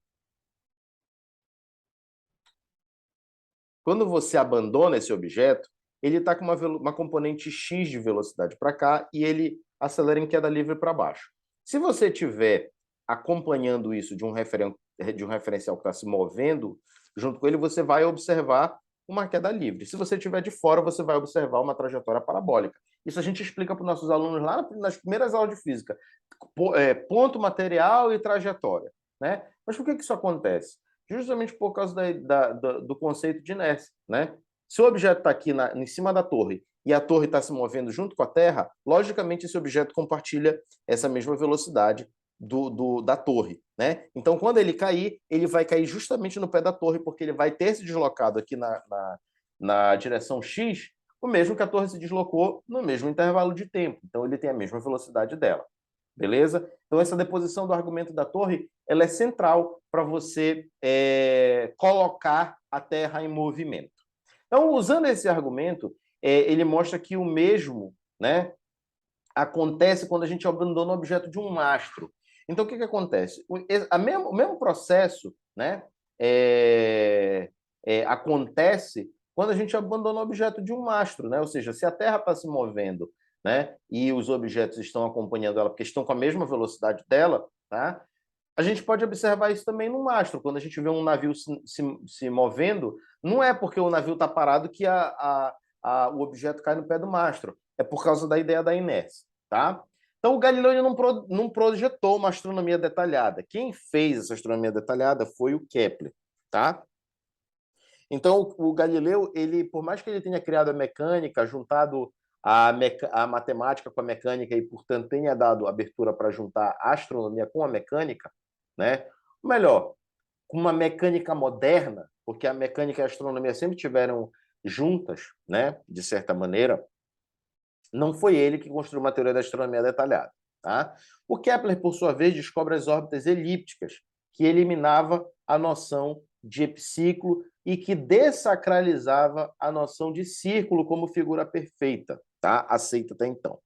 quando você abandona esse objeto, ele está com uma componente x de velocidade para cá e ele acelera em queda livre para baixo. Se você estiver acompanhando isso de um referencial que está se movendo, junto com ele, você vai observar uma queda livre. Se você estiver de fora, você vai observar uma trajetória parabólica. Isso a gente explica para os nossos alunos lá nas primeiras aulas de física. Ponto material e trajetória, né? Mas por que isso acontece? Justamente por causa do conceito de inércia, né? Se o objeto está aqui em cima da torre e a torre está se movendo junto com a Terra, logicamente esse objeto compartilha essa mesma velocidade da torre, né? Então, quando ele cair, ele vai cair justamente no pé da torre, porque ele vai ter se deslocado aqui na direção X, o mesmo que a torre se deslocou no mesmo intervalo de tempo. Então, ele tem a mesma velocidade dela. Beleza? Então, essa deposição do argumento da torre ela é central para você colocar a Terra em movimento. Então, usando esse argumento, ele mostra que o mesmo, né, acontece quando a gente abandona o objeto de um mastro. Então, o que acontece? O mesmo processo, né, acontece quando a gente abandona o objeto de um mastro, né? Ou seja, se a Terra está se movendo, né, e os objetos estão acompanhando ela porque estão com a mesma velocidade dela, tá? A gente pode observar isso também no mastro. Quando a gente vê um navio se movendo, não é porque o navio está parado que o objeto cai no pé do mastro. É por causa da ideia da inércia, tá? Então, o Galileu não projetou uma astronomia detalhada. Quem fez essa astronomia detalhada foi o Kepler, tá? Então, o Galileu, ele, por mais que ele tenha criado a mecânica, juntado a matemática com a mecânica e, portanto, tenha dado abertura para juntar a astronomia com a mecânica, né? Ou melhor, com uma mecânica moderna, porque a mecânica e a astronomia sempre tiveram juntas, né? De certa maneira, não foi ele que construiu uma teoria da astronomia detalhada, tá? O Kepler, por sua vez, descobre as órbitas elípticas, que eliminava a noção de epiciclo e que dessacralizava a noção de círculo como figura perfeita, tá? Aceita até então.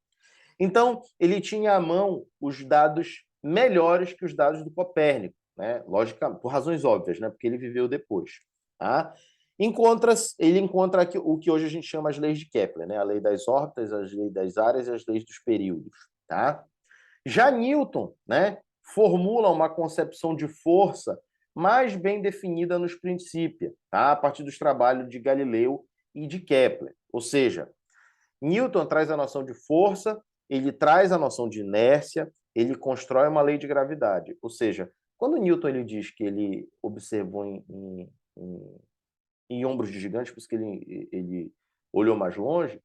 Então, ele tinha à mão os dados melhores que os dados do Copérnico, né? Lógica, por razões óbvias, né? Porque ele viveu depois, tá? Ele encontra aqui o que hoje a gente chama as leis de Kepler, né? A lei das órbitas, as leis das áreas e as leis dos períodos, tá? Já Newton, né, formula uma concepção de força mais bem definida nos princípios, tá? A partir dos trabalhos de Galileu e de Kepler. Ou seja, Newton traz a noção de força, ele traz a noção de inércia, ele constrói uma lei de gravidade. Ou seja, quando Newton ele diz que ele observou em ombros de gigantes, por isso que ele olhou mais longe,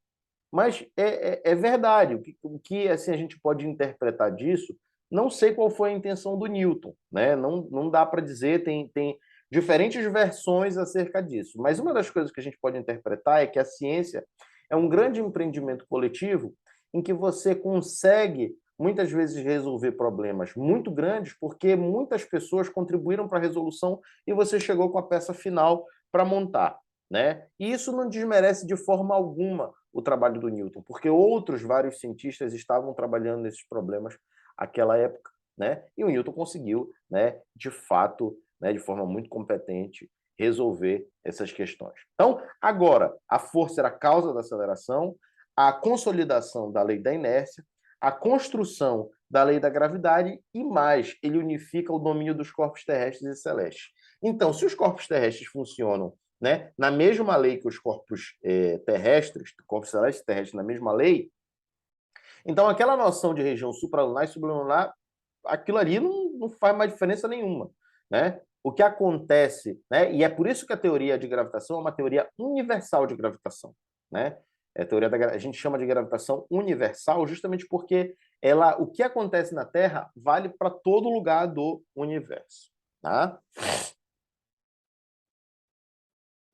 mas é verdade. O que assim, a gente pode interpretar disso, não sei qual foi a intenção do Newton, né? Não dá para dizer, tem diferentes versões acerca disso. Mas uma das coisas que a gente pode interpretar é que a ciência é um grande empreendimento coletivo em que você consegue, muitas vezes, resolver problemas muito grandes, porque muitas pessoas contribuíram para a resolução e você chegou com a peça final para montar, né? E isso não desmerece de forma alguma o trabalho do Newton, porque outros vários cientistas estavam trabalhando nesses problemas naquela época, né? E o Newton conseguiu, né, de fato, né, de forma muito competente, resolver essas questões. Então, agora, a força era a causa da aceleração, a consolidação da lei da inércia, a construção da lei da gravidade e mais, ele unifica o domínio dos corpos terrestres e celestes. Então, se os corpos terrestres funcionam, né, na mesma lei que os corpos terrestres, corpos celestes e terrestres na mesma lei, então aquela noção de região supralunar e sublunar, aquilo ali não faz mais diferença nenhuma, né? O que acontece, né? E é por isso que a teoria de gravitação é uma teoria universal de gravitação, né? A gente chama de gravitação universal justamente porque o que acontece na Terra vale para todo lugar do universo, tá?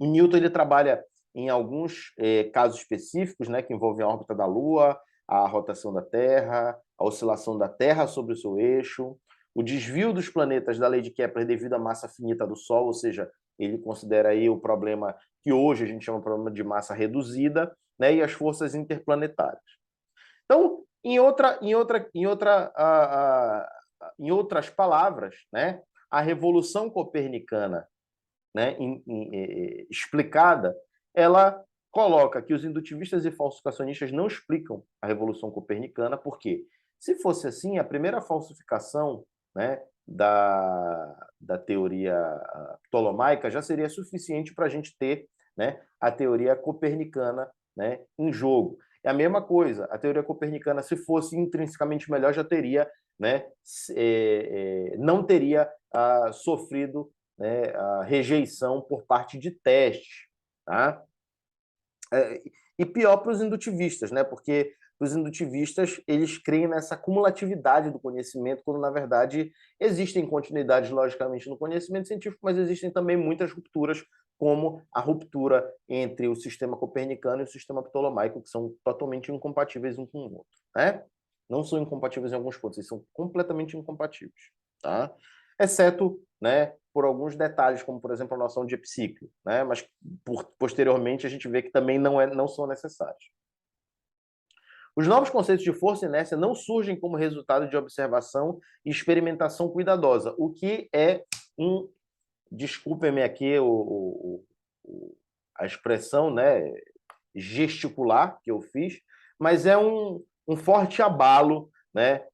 O Newton ele trabalha em alguns casos específicos, né, que envolvem a órbita da Lua, a rotação da Terra, a oscilação da Terra sobre o seu eixo, o desvio dos planetas da lei de Kepler devido à massa finita do Sol, ou seja, ele considera aí o problema que hoje a gente chama de problema de massa reduzida, né, e as forças interplanetárias. Então, em outras palavras, né, a revolução copernicana, né, explicada, ela coloca que os indutivistas e falsificacionistas não explicam a Revolução Copernicana, porque se fosse assim, a primeira falsificação, né, da teoria ptolomaica já seria suficiente para a gente ter, né, a teoria copernicana, né, em jogo. É a mesma coisa, a teoria copernicana, se fosse intrinsecamente melhor, já teria, né, não teria sofrido, né, a rejeição por parte de testes, tá? E pior para os indutivistas, né? Porque os indutivistas eles creem nessa cumulatividade do conhecimento, quando na verdade existem continuidades logicamente no conhecimento científico, mas existem também muitas rupturas, como a ruptura entre o sistema copernicano e o sistema ptolomaico, que são totalmente incompatíveis um com o outro, né? Não são incompatíveis em alguns pontos, eles são completamente incompatíveis, tá? Exceto, né, por alguns detalhes, como, por exemplo, a noção de epiciclo, né? Mas posteriormente a gente vê que também não são necessários. Os novos conceitos de força e inércia não surgem como resultado de observação e experimentação cuidadosa, o que é desculpem-me aqui a expressão, né, gesticular que eu fiz, mas é um forte abalo, né,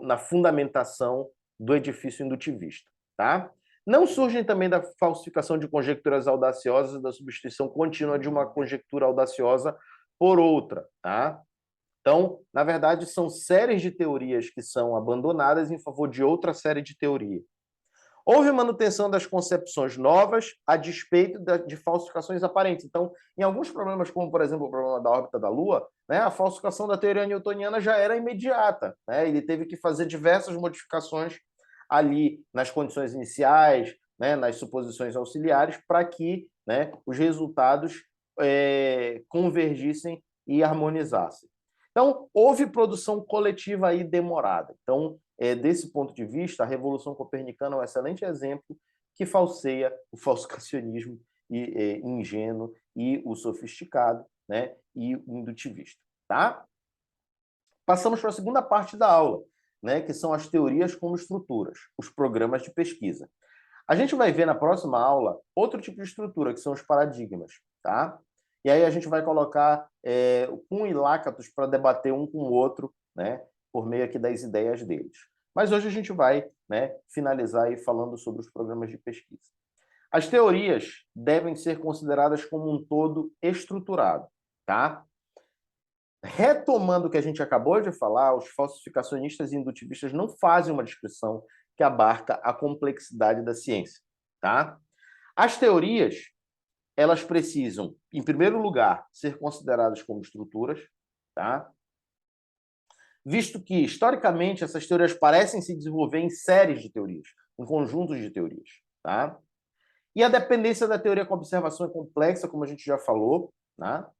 na fundamentação do edifício indutivista, tá? Não surgem também da falsificação de conjecturas audaciosas e da substituição contínua de uma conjectura audaciosa por outra, tá? Então, na verdade, são séries de teorias que são abandonadas em favor de outra série de teoria. Houve manutenção das concepções novas a despeito de falsificações aparentes. Então, em alguns problemas, como, por exemplo, o problema da órbita da Lua, né, a falsificação da teoria newtoniana já era imediata, né? Ele teve que fazer diversas modificações ali nas condições iniciais, né, nas suposições auxiliares, para que, né, os resultados convergissem e harmonizassem. Então, houve produção coletiva aí demorada. Então, desse ponto de vista, a Revolução Copernicana é um excelente exemplo que falseia o falsificacionismo ingênuo e o sofisticado, né, e o indutivista. Tá? Passamos para a segunda parte da aula, né, que são as teorias como estruturas, os programas de pesquisa. A gente vai ver na próxima aula outro tipo de estrutura, que são os paradigmas. Tá? E aí a gente vai colocar e Lakatos para debater um com o outro, né, por meio aqui das ideias deles. Mas hoje a gente vai, né, finalizar aí falando sobre os programas de pesquisa. As teorias devem ser consideradas como um todo estruturado, tá? Retomando o que a gente acabou de falar, os falsificacionistas e indutivistas não fazem uma descrição que abarca a complexidade da ciência, tá? As teorias, elas precisam, em primeiro lugar, ser consideradas como estruturas, tá? Visto que, historicamente, essas teorias parecem se desenvolver em séries de teorias, em conjuntos de teorias. Tá? E a dependência da teoria com a observação é complexa, como a gente já falou. Tá?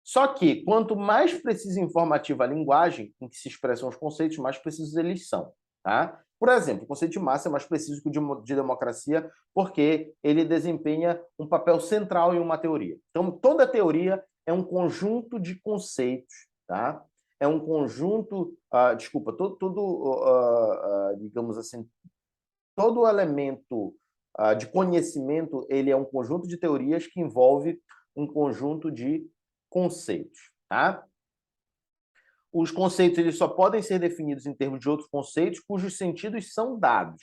Só que, quanto mais precisa e informativa a linguagem em que se expressam os conceitos, mais precisos eles são. Tá? Por exemplo, o conceito de massa é mais preciso que o de democracia, porque ele desempenha um papel central em uma teoria. Então, toda teoria é um conjunto de conceitos, tá? É um conjunto, digamos assim, todo elemento de conhecimento, ele é um conjunto de teorias que envolve um conjunto de conceitos, tá? Os conceitos eles só podem ser definidos em termos de outros conceitos cujos sentidos são dados.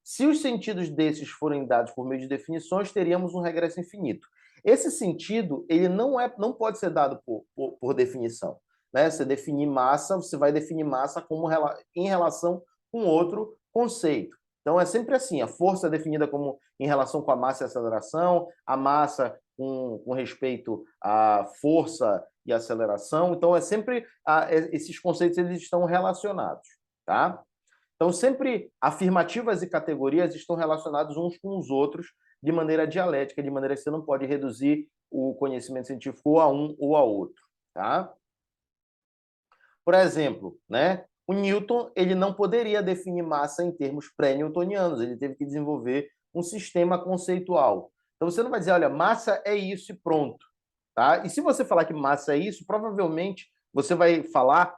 Se os sentidos desses forem dados por meio de definições, teríamos um regresso infinito. Esse sentido ele não pode ser dado por definição. Né? Você definir massa, você vai definir massa como em relação com outro conceito. Então é sempre assim, a força é definida como em relação com a massa e a aceleração, a massa com respeito à força e aceleração. Então, é sempre esses conceitos eles estão relacionados, tá? Então, sempre afirmativas e categorias estão relacionados uns com os outros de maneira dialética, de maneira que você não pode reduzir o conhecimento científico ou a um ou a outro, tá? Por exemplo, né? O Newton ele não poderia definir massa em termos pré-newtonianos, ele teve que desenvolver um sistema conceitual. Então você não vai dizer, olha, massa é isso e pronto. Tá? E se você falar que massa é isso, provavelmente você vai falar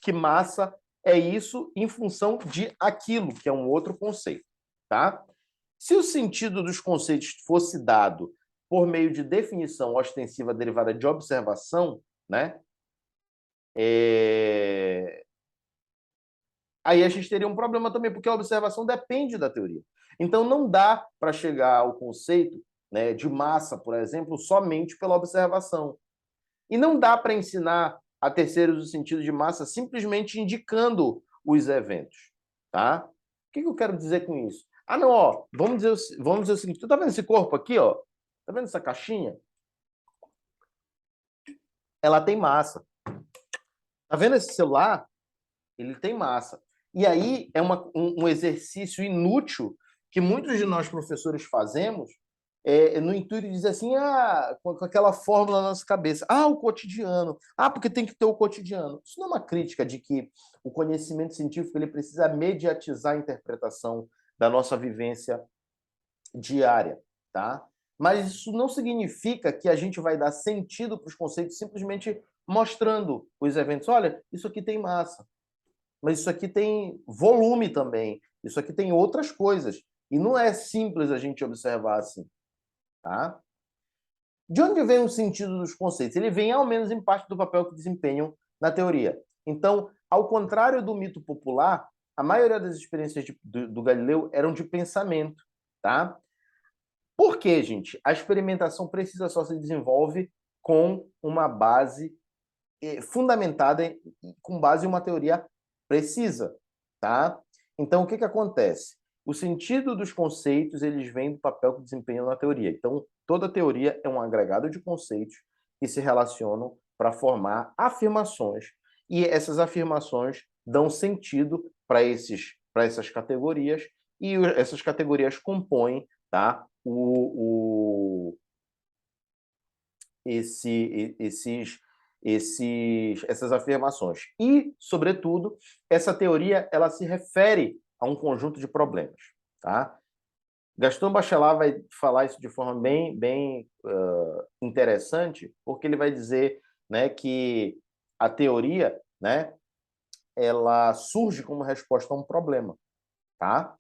que massa é isso em função de aquilo, que é um outro conceito. Tá? Se o sentido dos conceitos fosse dado por meio de definição ostensiva derivada de observação, né? Aí a gente teria um problema também, porque a observação depende da teoria. Então, não dá para chegar ao conceito, né, de massa, por exemplo, somente pela observação. E não dá para ensinar a terceiros o sentido de massa simplesmente indicando os eventos. Tá? O que eu quero dizer com isso? Ah, não, ó, vamos dizer o seguinte: tu tá vendo esse corpo aqui, ó? Tá vendo essa caixinha? Ela tem massa. Tá vendo esse celular? Ele tem massa. E aí é um exercício inútil que muitos de nós professores fazemos no intuito de dizer assim, com aquela fórmula na nossa cabeça, o cotidiano, porque tem que ter o cotidiano. Isso não é uma crítica de que o conhecimento científico ele precisa mediatizar a interpretação da nossa vivência diária, tá? Mas isso não significa que a gente vai dar sentido para os conceitos simplesmente mostrando os eventos. Olha, isso aqui tem massa. Mas isso aqui tem volume também. Isso aqui tem outras coisas. E não é simples a gente observar assim. Tá? De onde vem o sentido dos conceitos? Ele vem, ao menos, em parte do papel que desempenham na teoria. Então, ao contrário do mito popular, a maioria das experiências do Galileu eram de pensamento. Tá? Por quê, gente? A experimentação precisa só se desenvolve com uma base fundamentada com base em uma teoria precisa, tá? Então, o que acontece? O sentido dos conceitos, eles vêm do papel que desempenham na teoria. Então, toda teoria é um agregado de conceitos que se relacionam para formar afirmações. E essas afirmações dão sentido para essas categorias, e essas categorias compõem, tá, essas afirmações. E, sobretudo, essa teoria ela se refere a um conjunto de problemas. Tá? Gaston Bachelard vai falar isso de forma bem interessante, porque ele vai dizer, né, que a teoria, né, ela surge como resposta a um problema. Tá?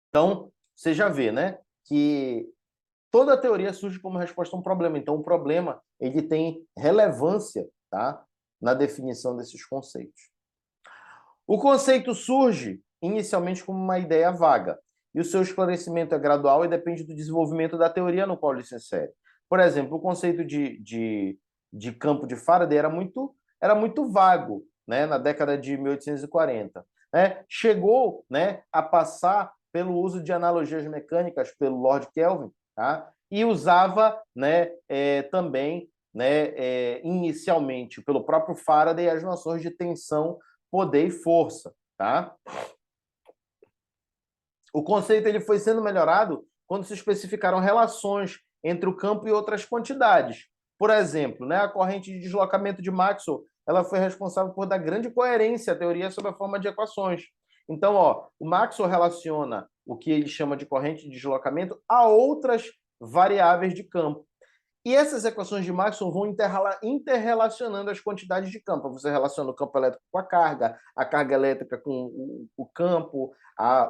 Então, você já vê, né, que toda teoria surge como resposta a um problema. Então, o problema ele tem relevância, tá, na definição desses conceitos. O conceito surge inicialmente como uma ideia vaga, e o seu esclarecimento é gradual e depende do desenvolvimento da teoria no qual ele se insere. Por exemplo, o conceito de campo de Faraday era muito vago, né, na década de 1840. Né? Chegou, né, a passar pelo uso de analogias mecânicas pelo Lord Kelvin, tá? E usava, né, também, né, inicialmente pelo próprio Faraday as noções de tensão, poder e força. Tá? O conceito ele foi sendo melhorado quando se especificaram relações entre o campo e outras quantidades. Por exemplo, né, a corrente de deslocamento de Maxwell, ela foi responsável por dar grande coerência à teoria sob a forma de equações. Então, ó, o Maxwell relaciona o que ele chama de corrente de deslocamento a outras variáveis de campo. E essas equações de Maxwell vão interrelacionando as quantidades de campo. Você relaciona o campo elétrico com a carga elétrica com o campo,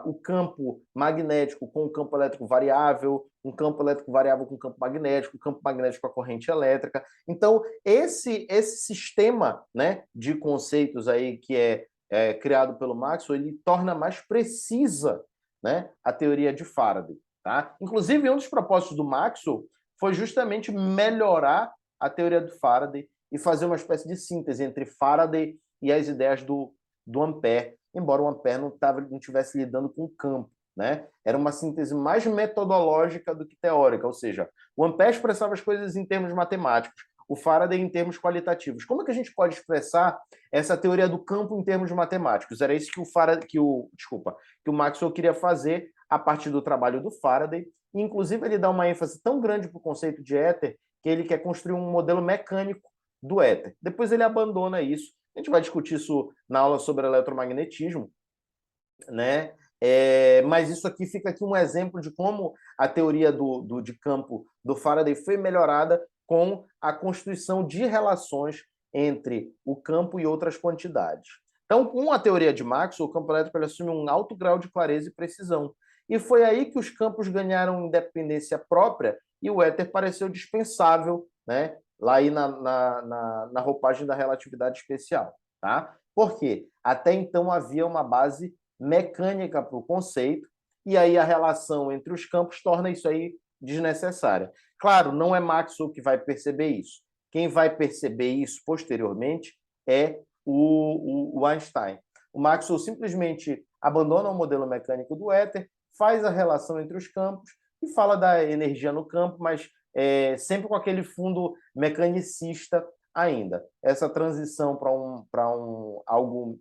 o campo magnético com o campo elétrico variável, um campo elétrico variável com o campo magnético com a corrente elétrica. Então, esse sistema, né, de conceitos aí que é criado pelo Maxwell, ele torna mais precisa, né, a teoria de Faraday. Tá? Inclusive, um dos propósitos do Maxwell foi justamente melhorar a teoria do Faraday e fazer uma espécie de síntese entre Faraday e as ideias do Ampère, embora o Ampère não estivesse lidando com o campo. Né? Era uma síntese mais metodológica do que teórica, ou seja, o Ampère expressava as coisas em termos matemáticos, o Faraday em termos qualitativos. Como é que a gente pode expressar essa teoria do campo em termos matemáticos? Era isso que o Maxwell queria fazer a partir do trabalho do Faraday. Inclusive, ele dá uma ênfase tão grande para o conceito de éter que ele quer construir um modelo mecânico do éter. Depois ele abandona isso. A gente vai discutir isso na aula sobre eletromagnetismo, né? Mas isso aqui fica aqui um exemplo de como a teoria de campo do Faraday foi melhorada com a constituição de relações entre o campo e outras quantidades. Então, com a teoria de Maxwell, o campo elétrico assume um alto grau de clareza e precisão. E foi aí que os campos ganharam independência própria e o éter pareceu dispensável, né? Lá aí na roupagem da relatividade especial. Tá? Por quê? Até então havia uma base mecânica para o conceito, e aí a relação entre os campos torna isso aí desnecessária. Claro, não é Maxwell que vai perceber isso. Quem vai perceber isso posteriormente é o Einstein. O Maxwell simplesmente abandona o modelo mecânico do éter, faz a relação entre os campos e fala da energia no campo, mas sempre com aquele fundo mecanicista ainda. Essa transição para algo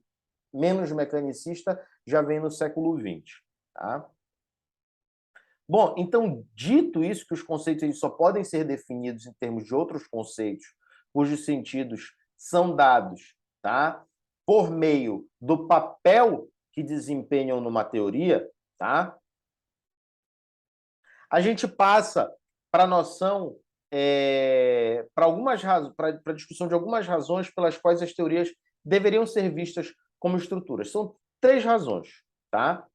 menos mecanicista já vem no século XX. Tá? Bom, então, dito isso, que os conceitos eles só podem ser definidos em termos de outros conceitos, cujos sentidos são dados, tá? Por meio do papel que desempenham numa teoria, tá? A gente passa para a noção, para a discussão de algumas razões pelas quais as teorias deveriam ser vistas como estruturas. São 3 razões, tá?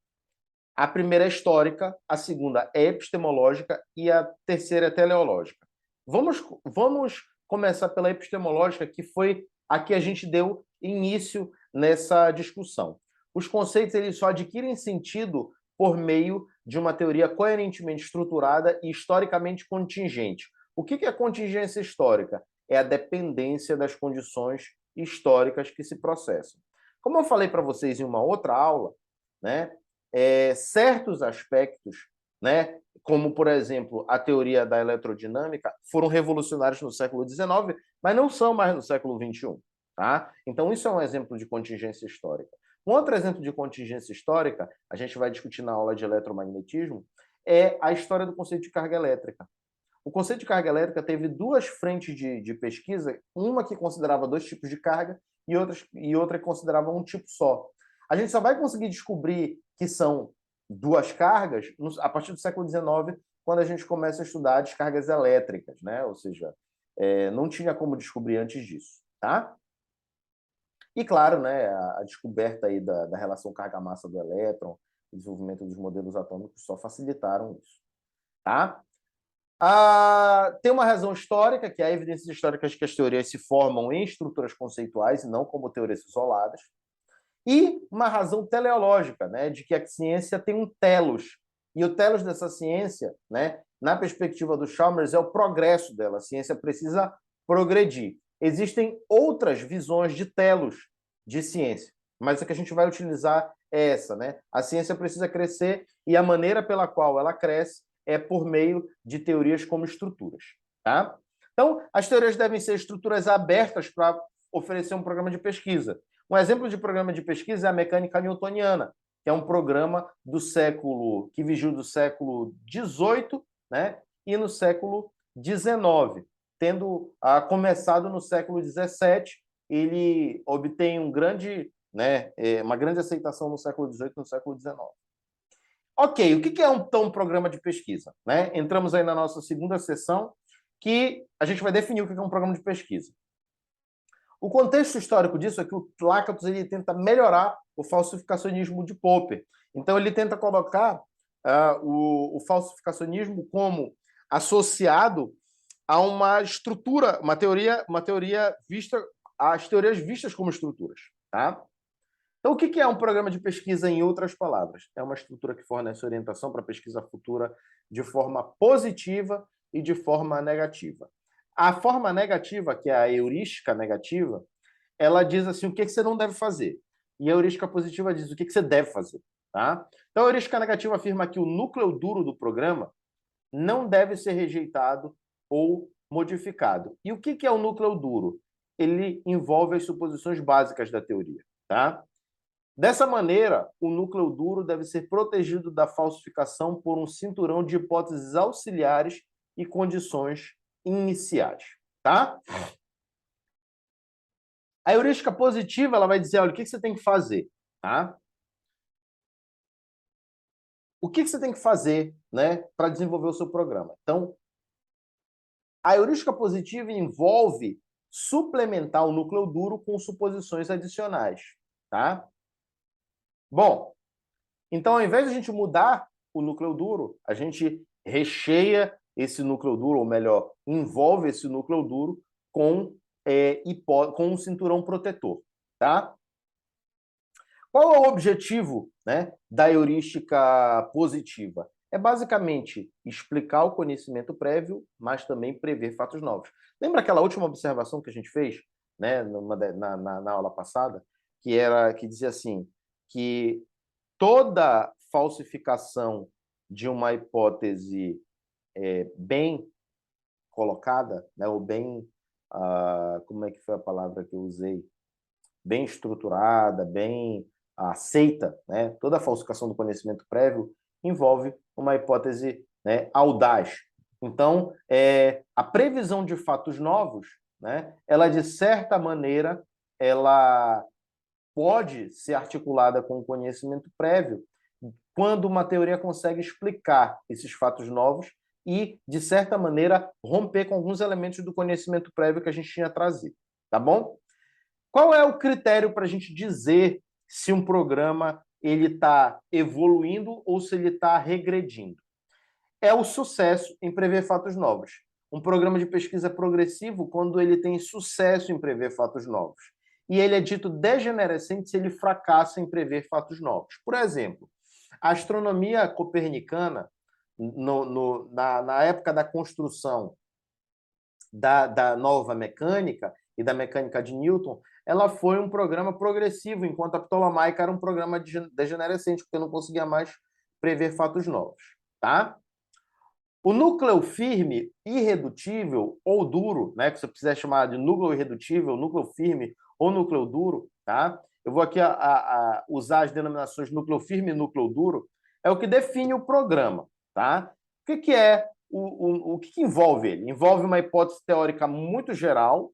A primeira é histórica, a segunda é epistemológica e a terceira é teleológica. Vamos começar pela epistemológica, que foi a que a gente deu início nessa discussão. Os conceitos eles só adquirem sentido por meio de uma teoria coerentemente estruturada e historicamente contingente. O que é contingência histórica? É a dependência das condições históricas que se processam. Como eu falei para vocês em uma outra aula, né, certos aspectos, né, como, por exemplo, a teoria da eletrodinâmica, foram revolucionários no século XIX, mas não são mais no século XXI. Tá? Então, isso é um exemplo de contingência histórica. Um outro exemplo de contingência histórica, a gente vai discutir na aula de eletromagnetismo, é a história do conceito de carga elétrica. O conceito de carga elétrica teve 2 frentes de pesquisa, uma que considerava 2 tipos de carga e outra que considerava um tipo só. A gente só vai conseguir descobrir que são 2 cargas a partir do século XIX, quando a gente começa a estudar descargas elétricas, né? Ou seja, não tinha como descobrir antes disso, tá? E, claro, né, a descoberta aí da relação carga-massa do elétron, o desenvolvimento dos modelos atômicos só facilitaram isso. Tá? Tem uma razão histórica, que é a evidências históricas que as teorias se formam em estruturas conceituais e não como teorias isoladas. E uma razão teleológica, né, de que a ciência tem um telos. E o telos dessa ciência, né, na perspectiva do Chalmers, é o progresso dela. A ciência precisa progredir. Existem outras visões de telos de ciência, mas a que a gente vai utilizar é essa, né? A ciência precisa crescer e a maneira pela qual ela cresce é por meio de teorias como estruturas, tá? Então, as teorias devem ser estruturas abertas para oferecer um programa de pesquisa. Um exemplo de programa de pesquisa é a mecânica newtoniana, que é um programa que vigiu do século XVIII, né? e no século XIX. Tendo começado no século XVII, ele obtém uma grande aceitação no século XVIII e no século XIX. Ok, o que é então um programa de pesquisa? Né? Entramos aí na nossa segunda sessão, que a gente vai definir o que é um programa de pesquisa. O contexto histórico disso é que o Lakatos ele tenta melhorar o falsificacionismo de Popper. Então, ele tenta colocar o falsificacionismo como associado a uma estrutura, uma teoria vista, as teorias vistas como estruturas. Tá? Então, o que é um programa de pesquisa, em outras palavras? É uma estrutura que fornece orientação para a pesquisa futura de forma positiva e de forma negativa. A forma negativa, que é a heurística negativa, ela diz assim, o que você não deve fazer. E a heurística positiva diz o que você deve fazer. Tá? Então, a heurística negativa afirma que o núcleo duro do programa não deve ser rejeitado ou modificado. E o que é o núcleo duro? Ele envolve as suposições básicas da teoria. Tá? Dessa maneira, o núcleo duro deve ser protegido da falsificação por um cinturão de hipóteses auxiliares e condições iniciais. Tá? A heurística positiva ela vai dizer, olha, o que você tem que fazer? Tá? O que você tem que fazer, né, para desenvolver o seu programa? Então, a heurística positiva envolve suplementar o núcleo duro com suposições adicionais. Tá? Bom, então, ao invés de a gente mudar o núcleo duro, a gente recheia esse núcleo duro, ou melhor, envolve esse núcleo duro com um cinturão protetor. Tá? Qual é o objetivo, né, da heurística positiva? É basicamente explicar o conhecimento prévio, mas também prever fatos novos. Lembra aquela última observação que a gente fez, né, na aula passada, que dizia assim, que toda falsificação de uma hipótese bem colocada, né, ou bem, como é que foi a palavra que eu usei? Bem estruturada, bem aceita, né? Toda a falsificação do conhecimento prévio envolve uma hipótese, né, audaz. Então, a previsão de fatos novos, né, ela, de certa maneira, ela pode ser articulada com o conhecimento prévio quando uma teoria consegue explicar esses fatos novos e, de certa maneira, romper com alguns elementos do conhecimento prévio que a gente tinha trazido. Tá bom? Qual é o critério para a gente dizer se um programa ele está evoluindo ou se ele está regredindo? É o sucesso em prever fatos novos. Um programa de pesquisa progressivo quando ele tem sucesso em prever fatos novos. E ele é dito degenerescente se ele fracassa em prever fatos novos. Por exemplo, a astronomia copernicana, na época da construção da nova mecânica e da mecânica de Newton, ela foi um programa progressivo, enquanto a ptolomaica era um programa degenerescente, porque não conseguia mais prever fatos novos. Tá? O núcleo firme, irredutível ou duro, né, que você quiser chamar de núcleo irredutível, núcleo firme ou núcleo duro, tá? Eu vou aqui usar as denominações núcleo firme e núcleo duro, é o que define o programa. Tá? O que é o que envolve ele? Envolve uma hipótese teórica muito geral,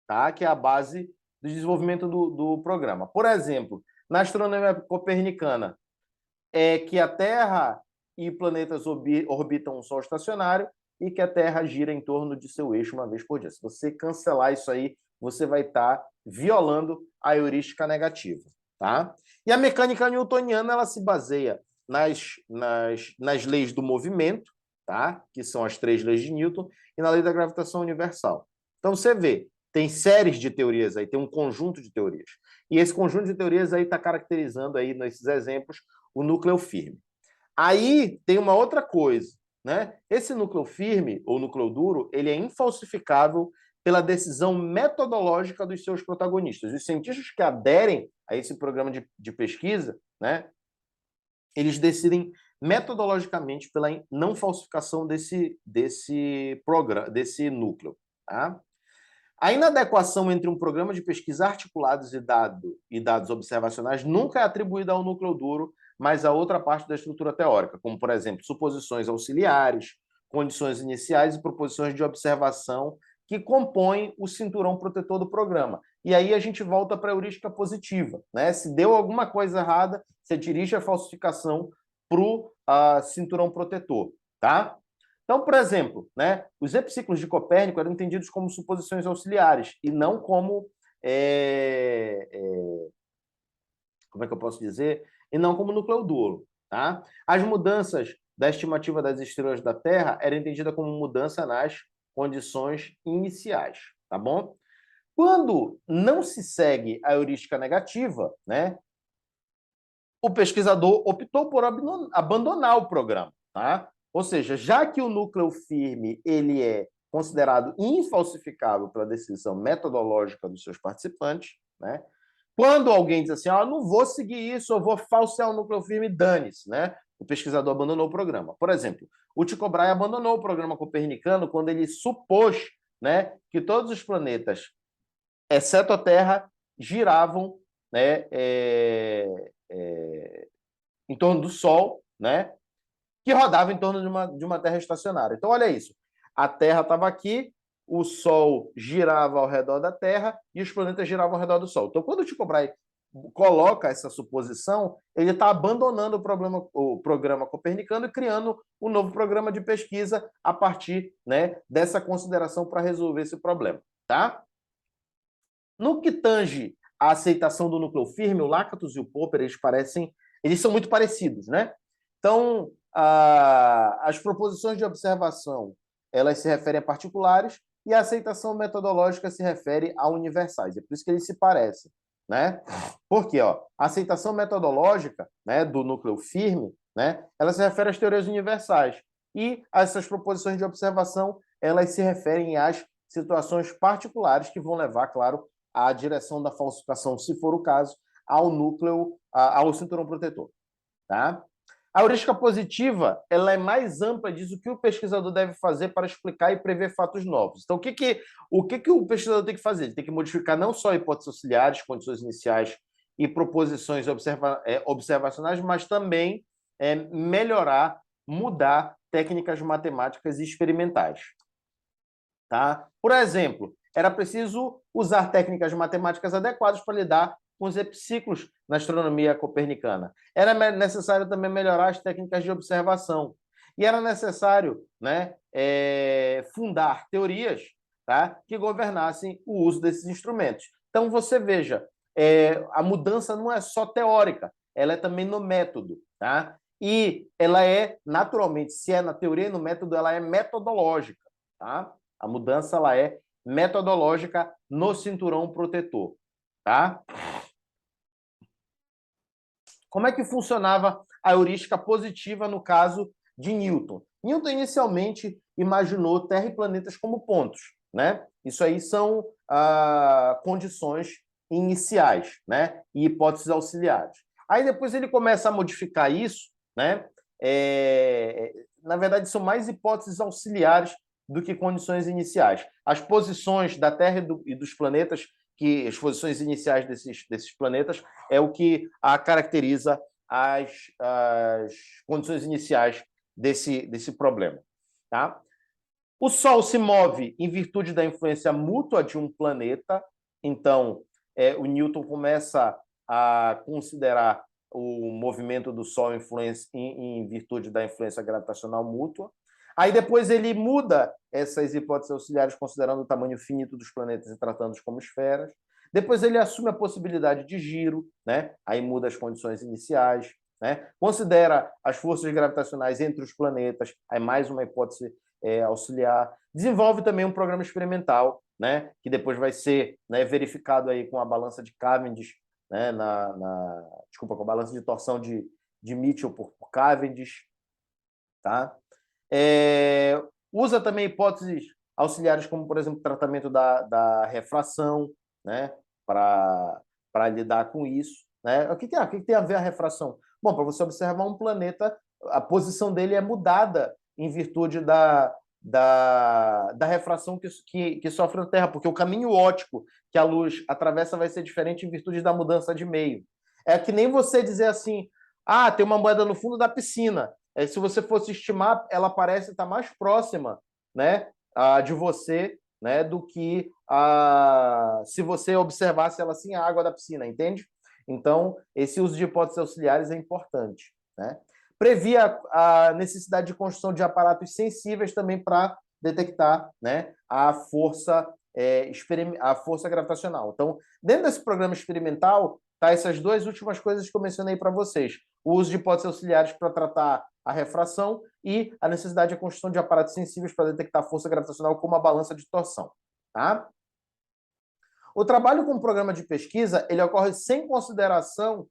tá? Que é a base do desenvolvimento do programa. Por exemplo, na astronomia copernicana, é que a Terra e planetas orbitam um Sol estacionário e que a Terra gira em torno de seu eixo uma vez por dia. Se você cancelar isso aí, você vai estar violando a heurística negativa. Tá? E a mecânica newtoniana ela se baseia nas leis do movimento, tá? Que são as 3 leis de Newton, e na lei da gravitação universal. Então, você vê, tem séries de teorias aí, tem um conjunto de teorias. E esse conjunto de teorias aí está caracterizando aí, nesses exemplos, o núcleo firme. Aí tem uma outra coisa, né? Esse núcleo firme, ou núcleo duro, ele é infalsificável pela decisão metodológica dos seus protagonistas. Os cientistas que aderem a esse programa de pesquisa, né, eles decidem metodologicamente pela não falsificação desse núcleo. Tá? A inadequação entre um programa de pesquisa articulados e dados observacionais nunca é atribuída ao núcleo duro, mas a outra parte da estrutura teórica, como, por exemplo, suposições auxiliares, condições iniciais e proposições de observação que compõem o cinturão protetor do programa. E aí a gente volta para a heurística positiva, né? Se deu alguma coisa errada, você dirige a falsificação para o cinturão protetor, tá? Então, por exemplo, né, os epiciclos de Copérnico eram entendidos como suposições auxiliares e não como como é que eu posso dizer? E não como núcleo duro, tá? As mudanças da estimativa das estrelas da Terra eram entendidas como mudança nas condições iniciais, tá bom? Quando não se segue a heurística negativa, né, o pesquisador optou por abandonar o programa, tá? Ou seja, já que o núcleo firme ele é considerado infalsificável pela decisão metodológica dos seus participantes, né? Quando alguém diz assim, não vou seguir isso, eu vou falsear o núcleo firme, dane-se, né? O pesquisador abandonou o programa. Por exemplo, o Tycho Brahe abandonou o programa copernicano quando ele supôs, né, que todos os planetas, exceto a Terra, giravam, né, em torno do Sol, né, que rodava em torno de uma Terra estacionária. Então, olha isso. A Terra estava aqui, o Sol girava ao redor da Terra e os planetas giravam ao redor do Sol. Então, quando o Tycho Brahe coloca essa suposição, ele está abandonando o programa copernicano e criando um novo programa de pesquisa a partir, né, dessa consideração para resolver esse problema. Tá? No que tange a aceitação do núcleo firme, o Lakatos e o Popper, eles são muito parecidos, né? Então, as proposições de observação, elas se referem a particulares e a aceitação metodológica se refere a universais. É por isso que eles se parecem, né? Porque, a aceitação metodológica, né, do núcleo firme, né, ela se refere às teorias universais. E essas proposições de observação, elas se referem às situações particulares que vão levar, claro, à direção da falsificação, se for o caso, ao núcleo, ao cinturão protetor. Tá? A heurística positiva, ela é mais ampla, diz o que o pesquisador deve fazer para explicar e prever fatos novos. Então, o que o pesquisador tem que fazer? Ele tem que modificar não só hipóteses auxiliares, condições iniciais e proposições observacionais, mas também melhorar, mudar técnicas matemáticas e experimentais. Tá? Por exemplo, era preciso usar técnicas matemáticas adequadas para lidar com os epiciclos na astronomia copernicana. Era necessário também melhorar as técnicas de observação. E era necessário, né, fundar teorias, tá, que governassem o uso desses instrumentos. Então, você veja, a mudança não é só teórica, ela é também no método. Tá? E ela é, naturalmente, se é na teoria e no método, ela é metodológica. Tá? A mudança ela é metodológica no cinturão protetor. Tá? Como é que funcionava a heurística positiva no caso de Newton? Newton inicialmente imaginou Terra e planetas como pontos, né? Isso aí são condições iniciais, né? E hipóteses auxiliares. Aí depois ele começa a modificar isso, né? Na verdade, são mais hipóteses auxiliares do que condições iniciais. As posições da Terra e dos planetas, que as posições iniciais desses planetas, é o que caracteriza as condições iniciais desse problema. Tá? O Sol se move em virtude da influência mútua de um planeta, então o Newton começa a considerar o movimento do Sol em virtude da influência gravitacional mútua. Aí depois ele muda essas hipóteses auxiliares considerando o tamanho finito dos planetas e tratando-os como esferas. Depois ele assume a possibilidade de giro, né? Aí muda as condições iniciais, né? Considera as forças gravitacionais entre os planetas, aí mais uma hipótese auxiliar. Desenvolve também um programa experimental, né? Que depois vai ser, né, verificado aí com a balança de Cavendish, né? Desculpa, com a balança de torção de Mitchell por Cavendish, tá? Usa também hipóteses auxiliares, como, por exemplo, o tratamento da refração, né, para lidar com isso. Né? O que tem a ver a refração? Bom, para você observar um planeta, a posição dele é mudada em virtude da refração que sofre na Terra, porque o caminho óptico que a luz atravessa vai ser diferente em virtude da mudança de meio. É que nem você dizer assim, tem uma moeda no fundo da piscina. se você fosse estimar, ela parece estar mais próxima, né, de você, né, do que se você observasse ela assim, a água da piscina, entende? Então, esse uso de hipóteses auxiliares é importante, né? Previa a necessidade de construção de aparatos sensíveis também para detectar, né, a força gravitacional. Então, dentro desse programa experimental, tá essas duas últimas coisas que eu mencionei para vocês. O uso de hipóteses auxiliares para tratar a refração e a necessidade de construção de aparatos sensíveis para detectar a força gravitacional, como a balança de torção. Tá? O trabalho com o programa de pesquisa ele ocorre sem consideração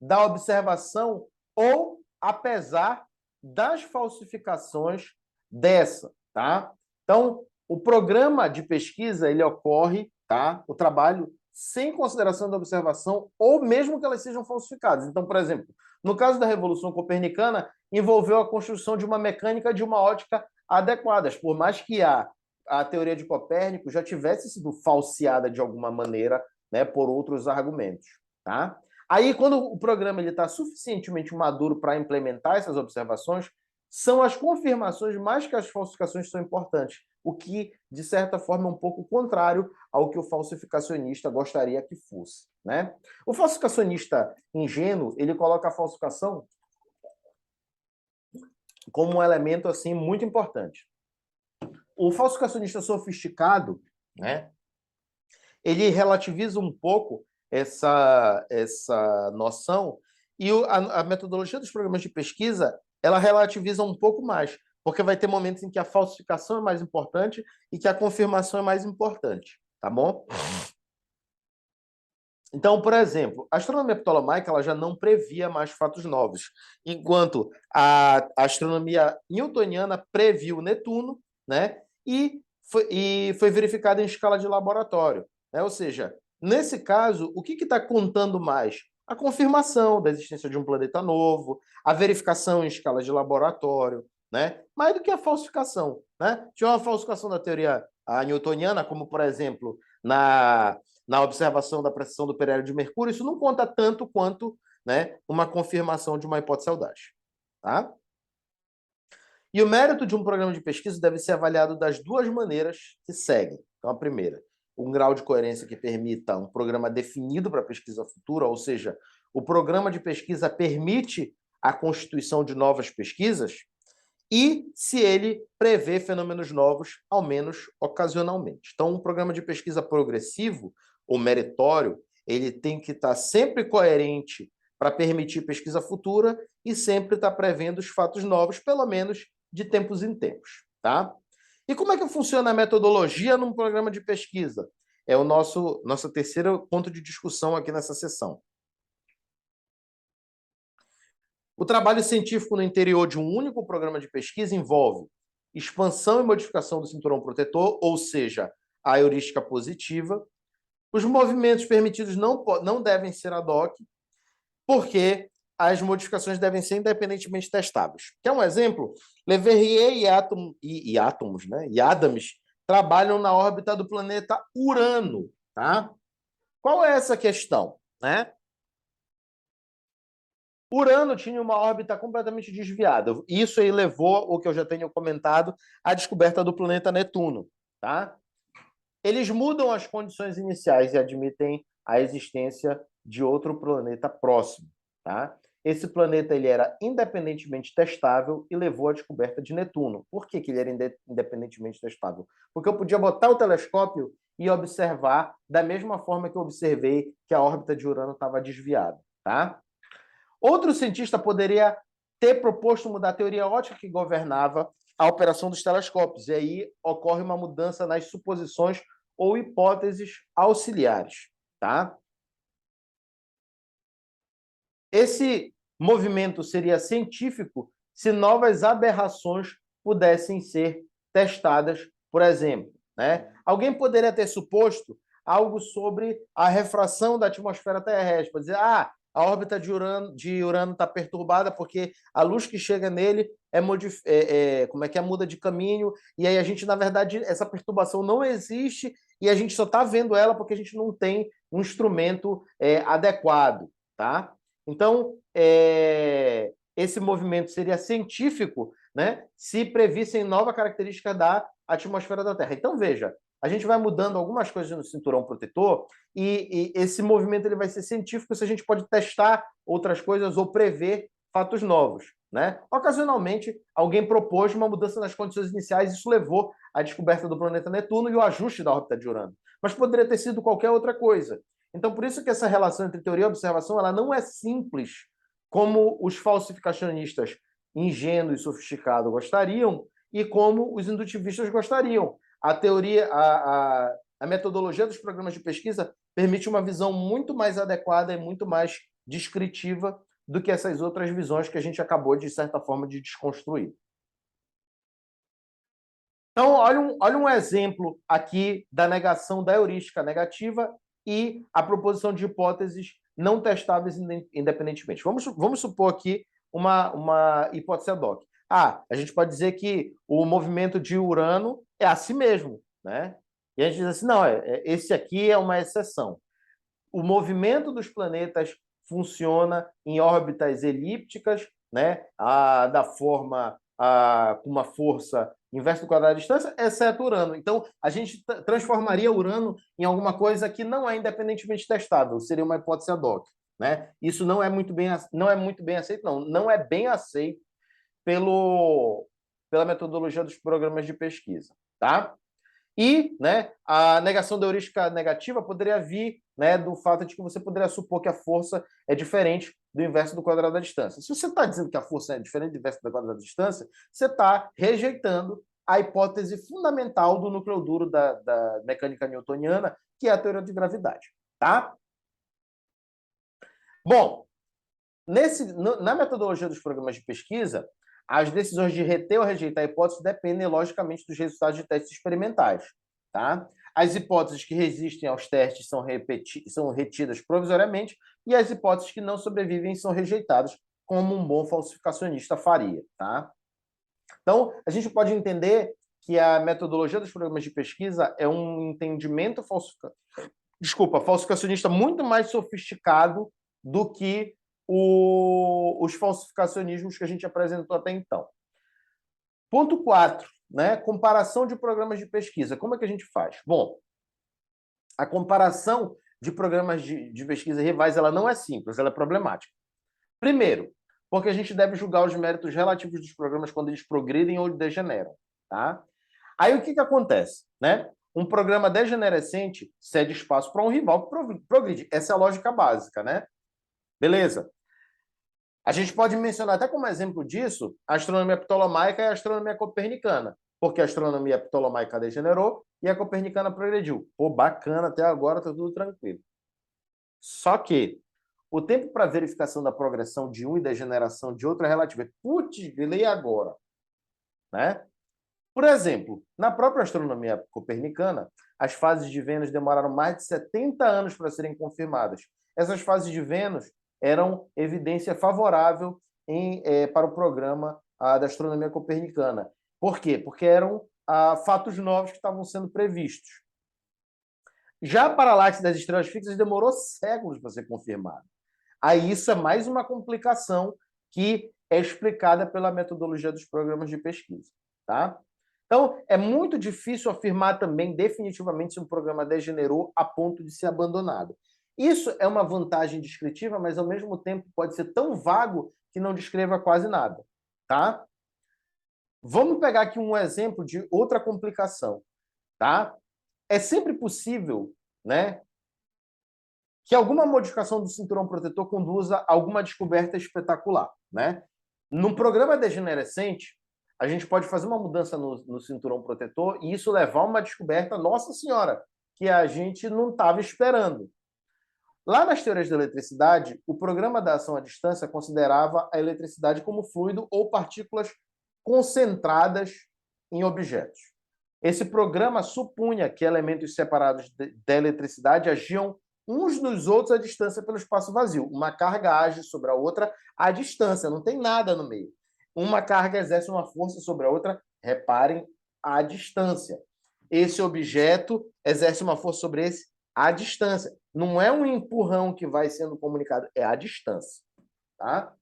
da observação ou apesar das falsificações dessa, tá? Então, o programa de pesquisa ele ocorre, tá? O trabalho sem consideração da observação ou mesmo que elas sejam falsificadas. Então, por exemplo, no caso da Revolução Copernicana, envolveu a construção de uma mecânica de uma ótica adequadas, por mais que a teoria de Copérnico já tivesse sido falseada de alguma maneira, né, por outros argumentos, tá? Aí, quando o programa está suficientemente maduro para implementar essas observações, são as confirmações mais que as falsificações são importantes, o que, de certa forma, é um pouco contrário ao que o falsificacionista gostaria que fosse, né? O falsificacionista ingênuo, ele coloca a falsificação como um elemento assim muito importante. O falsificacionista sofisticado, né, ele relativiza um pouco essa noção e a metodologia dos programas de pesquisa ela relativiza um pouco mais, porque vai ter momentos em que a falsificação é mais importante e que a confirmação é mais importante, tá bom? Então, por exemplo, a astronomia ptolomaica ela já não previa mais fatos novos, enquanto a astronomia newtoniana previu Netuno, né? E foi verificada em escala de laboratório, né? Ou seja, nesse caso, o que está contando mais? A confirmação da existência de um planeta novo, a verificação em escala de laboratório, né? Mais do que a falsificação, né? Tinha uma falsificação da teoria newtoniana, como por exemplo na observação da precessão do período de Mercúrio, isso não conta tanto quanto, né, uma confirmação de uma hipótese audaz. Tá? E o mérito de um programa de pesquisa deve ser avaliado das duas maneiras que seguem. Então, a primeira, um grau de coerência que permita um programa definido para pesquisa futura, ou seja, o programa de pesquisa permite a constituição de novas pesquisas, e se ele prevê fenômenos novos, ao menos ocasionalmente. Então, um programa de pesquisa progressivo ou meritório, ele tem que estar sempre coerente para permitir pesquisa futura e sempre estar prevendo os fatos novos, pelo menos de tempos em tempos, tá? E como é que funciona a metodologia num programa de pesquisa? É o nosso terceiro ponto de discussão aqui nessa sessão. O trabalho científico no interior de um único programa de pesquisa envolve expansão e modificação do cinturão protetor, ou seja, a heurística positiva. Os movimentos permitidos não devem ser ad hoc, porque as modificações devem ser independentemente testáveis. Quer um exemplo? Leverrier e Adams trabalham na órbita do planeta Urano. Tá? Qual é essa questão? Né? Urano tinha uma órbita completamente desviada. Isso aí levou, o que eu já tenho comentado, à descoberta do planeta Netuno. Tá? Eles mudam as condições iniciais e admitem a existência de outro planeta próximo. Tá? Esse planeta ele era independentemente testável e levou à descoberta de Netuno. Por que ele era independentemente testável? Porque eu podia botar o telescópio e observar da mesma forma que eu observei que a órbita de Urano estava desviada. Tá? Outro cientista poderia ter proposto mudar a teoria ótica que governava a operação dos telescópios, e aí ocorre uma mudança nas suposições ou hipóteses auxiliares. Tá? Esse movimento seria científico se novas aberrações pudessem ser testadas, por exemplo. Né? Alguém poderia ter suposto algo sobre a refração da atmosfera terrestre, para dizer, a órbita de Urano está perturbada porque a luz que chega nele muda de caminho, e aí a gente, na verdade, essa perturbação não existe e a gente só está vendo ela porque a gente não tem um instrumento adequado. Tá? Então, esse movimento seria científico, né, se previssem nova característica da atmosfera da Terra. Então, veja, a gente vai mudando algumas coisas no cinturão protetor e esse movimento ele vai ser científico se a gente pode testar outras coisas ou prever fatos novos, né? Ocasionalmente, alguém propôs uma mudança nas condições iniciais, isso levou à descoberta do planeta Netuno e o ajuste da órbita de Urano. Mas poderia ter sido qualquer outra coisa. Então, por isso que essa relação entre teoria e observação ela não é simples, como os falsificacionistas ingênuos e sofisticados gostariam e como os indutivistas gostariam. A teoria, a metodologia dos programas de pesquisa permite uma visão muito mais adequada e muito mais descritiva do que essas outras visões que a gente acabou, de certa forma, de desconstruir. Então, olha um exemplo aqui da negação da heurística negativa e a proposição de hipóteses não testáveis independentemente. Vamos supor aqui uma hipótese ad hoc. A gente pode dizer que o movimento de Urano é a si mesmo, né? E a gente diz assim, não, esse aqui é uma exceção. O movimento dos planetas funciona em órbitas elípticas, né? Da forma com uma força inversa do quadrado da distância, exceto Urano. Então, a gente transformaria Urano em alguma coisa que não é independentemente testável, seria uma hipótese ad hoc, né? Isso não é muito bem aceito, não é bem aceito pela metodologia dos programas de pesquisa, tá? E, né, a negação da heurística negativa poderia vir, né, do fato de que você poderia supor que a força é diferente do inverso do quadrado da distância. Se você está dizendo que a força é diferente do inverso do quadrado da distância, você está rejeitando a hipótese fundamental do núcleo duro da mecânica newtoniana, que é a teoria de gravidade. Tá? Bom, na metodologia dos programas de pesquisa, as decisões de reter ou rejeitar a hipótese dependem, logicamente, dos resultados de testes experimentais. Tá? As hipóteses que resistem aos testes são retidas provisoriamente e as hipóteses que não sobrevivem são rejeitadas, como um bom falsificacionista faria. Tá? Então, a gente pode entender que a metodologia dos programas de pesquisa é um entendimento falsificacionista muito mais sofisticado do que os falsificacionismos que a gente apresentou até então. Ponto 4, né? Comparação de programas de pesquisa. Como é que a gente faz? Bom, a comparação de programas de pesquisa rivais ela não é simples, ela é problemática. Primeiro, porque a gente deve julgar os méritos relativos dos programas quando eles progridem ou degeneram. Tá? Aí o que acontece? Né? Um programa degenerescente cede espaço para um rival que progride. Essa é a lógica básica, né? Beleza. A gente pode mencionar até como exemplo disso a astronomia ptolomaica e a astronomia copernicana, porque a astronomia ptolomaica degenerou e a copernicana progrediu. Pô, bacana, até agora tá tudo tranquilo. Só que o tempo para verificação da progressão de um e degeneração de outro é relativo. Putz, e agora? Né? Por exemplo, na própria astronomia copernicana, as fases de Vênus demoraram mais de 70 anos para serem confirmadas. Essas fases de Vênus eram evidência favorável para o programa da astronomia copernicana. Por quê? Porque eram fatos novos que estavam sendo previstos. Já a paralaxe das estrelas fixas demorou séculos para ser confirmada. Aí isso é mais uma complicação que é explicada pela metodologia dos programas de pesquisa. Tá? Então, é muito difícil afirmar também definitivamente se um programa degenerou a ponto de ser abandonado. Isso é uma vantagem descritiva, mas ao mesmo tempo pode ser tão vago que não descreva quase nada. Tá? Vamos pegar aqui um exemplo de outra complicação. Tá? É sempre possível, né, que alguma modificação do cinturão protetor conduza a alguma descoberta espetacular. Né? Num programa degenerescente, a gente pode fazer uma mudança no cinturão protetor e isso levar a uma descoberta, nossa senhora, que a gente não estava esperando. Lá nas teorias da eletricidade, o programa da ação à distância considerava a eletricidade como fluido ou partículas concentradas em objetos. Esse programa supunha que elementos separados da eletricidade agiam uns nos outros à distância pelo espaço vazio. Uma carga age sobre a outra à distância, não tem nada no meio. Uma carga exerce uma força sobre a outra, reparem, à distância. Esse objeto exerce uma força sobre esse à distância. Não é um empurrão que vai sendo comunicado, é à distância. Tá?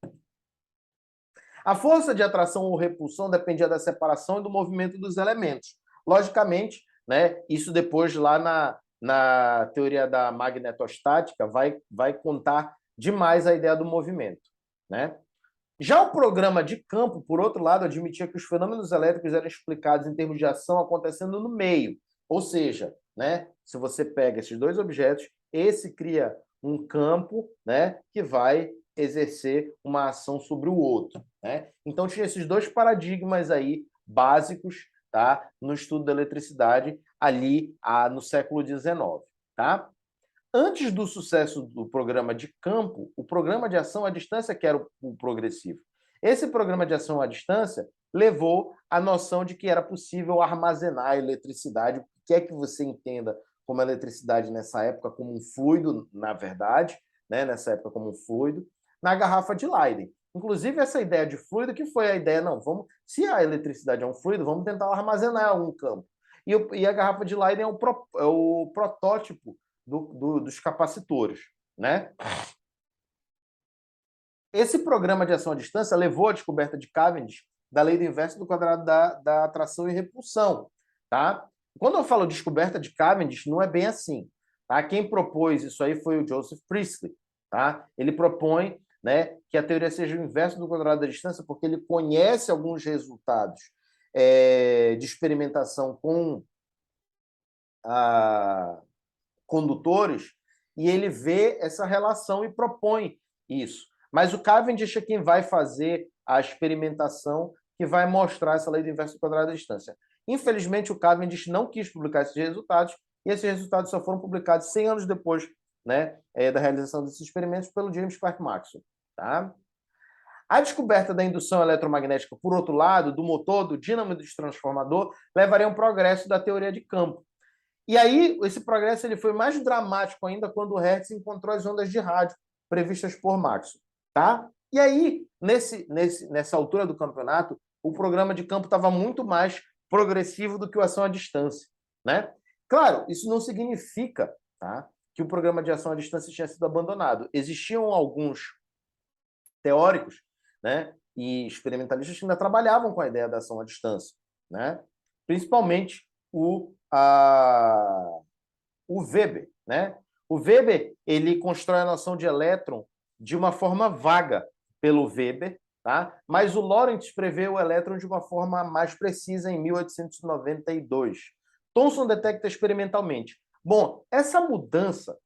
A força de atração ou repulsão dependia da separação e do movimento dos elementos. Logicamente, né, isso depois lá na teoria da magnetostática vai contar demais a ideia do movimento, né? Já o programa de campo, por outro lado, admitia que os fenômenos elétricos eram explicados em termos de ação acontecendo no meio. Ou seja, né, se você pega esses dois objetos, esse cria um campo, né, que vai exercer uma ação sobre o outro, né? Então tinha esses dois paradigmas aí básicos, tá, no estudo da eletricidade ali no século XIX, tá? Antes do sucesso do programa de campo, o programa de ação à distância que era o progressivo. Esse programa de ação à distância levou à noção de que era possível armazenar a eletricidade, o que quer que você entenda como eletricidade nessa época como um fluido, na verdade, né, nessa época como um fluido, na garrafa de Leyden. Inclusive, essa ideia de fluido, que foi a ideia, não, vamos, se a eletricidade é um fluido, vamos tentar armazenar um campo. E a garrafa de Leyden é o protótipo dos capacitores, né? Esse programa de ação à distância levou à descoberta de Cavendish da lei do inverso do quadrado da atração e repulsão, tá? Quando eu falo descoberta de Cavendish, não é bem assim, tá? Quem propôs isso aí foi o Joseph Priestley, tá? Ele propõe, né, que a teoria seja o inverso do quadrado da distância porque ele conhece alguns resultados de experimentação com condutores e ele vê essa relação e propõe isso. Mas o Cavendish é quem vai fazer a experimentação que vai mostrar essa lei do inverso do quadrado da distância. Infelizmente, o Cavendish não quis publicar esses resultados e esses resultados só foram publicados 100 anos depois, né, da realização desses experimentos pelo James Clerk Maxwell. Tá? A descoberta da indução eletromagnética, por outro lado, do motor, do dínamo e do transformador, levaria a um progresso da teoria de campo. E aí, esse progresso ele foi mais dramático ainda quando Hertz encontrou as ondas de rádio previstas por Maxwell, tá? E aí, nessa altura do campeonato, o programa de campo estava muito mais progressivo do que o ação à distância, né? Claro, isso não significa, tá, que o programa de ação à distância tinha sido abandonado. Existiam alguns teóricos, né, e experimentalistas que ainda trabalhavam com a ideia da ação à distância, né? Principalmente o Weber, né? O Weber ele constrói a noção de elétron de uma forma vaga pelo Weber, tá? Mas o Lorentz prevê o elétron de uma forma mais precisa em 1892. Thomson detecta experimentalmente. Bom, essa mudança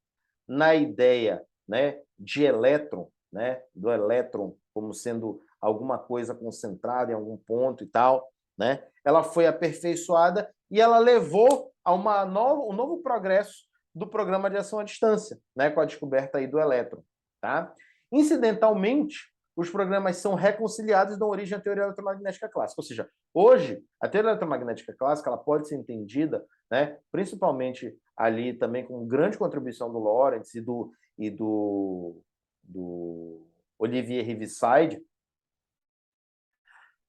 na ideia, né, de elétron, né, do elétron como sendo alguma coisa concentrada em algum ponto e tal, né, ela foi aperfeiçoada e ela levou a um novo progresso do programa de ação à distância, né, com a descoberta aí do elétron. Tá? Incidentalmente, os programas são reconciliados e dão origem à teoria eletromagnética clássica. Ou seja, hoje, a teoria eletromagnética clássica ela pode ser entendida, né, principalmente ali também com grande contribuição do Lorentz do Olivier Heaviside,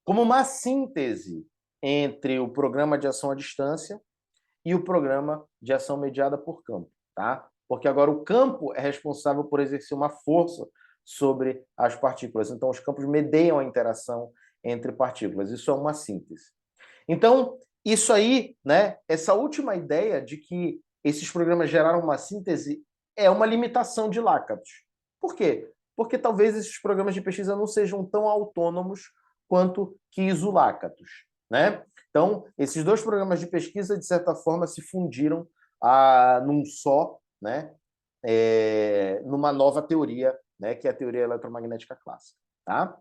como uma síntese entre o programa de ação à distância e o programa de ação mediada por campo, tá? Porque agora o campo é responsável por exercer uma força sobre as partículas. Então, os campos medeiam a interação entre partículas. Isso é uma síntese. Então, isso aí, né, essa última ideia de que esses programas geraram uma síntese é uma limitação de Lakatos. Por quê? Porque talvez esses programas de pesquisa não sejam tão autônomos quanto quis o Lakatos, né? Então, esses dois programas de pesquisa, de certa forma, se fundiram num só, né? Numa nova teoria, né? Que é a teoria eletromagnética clássica. Tá?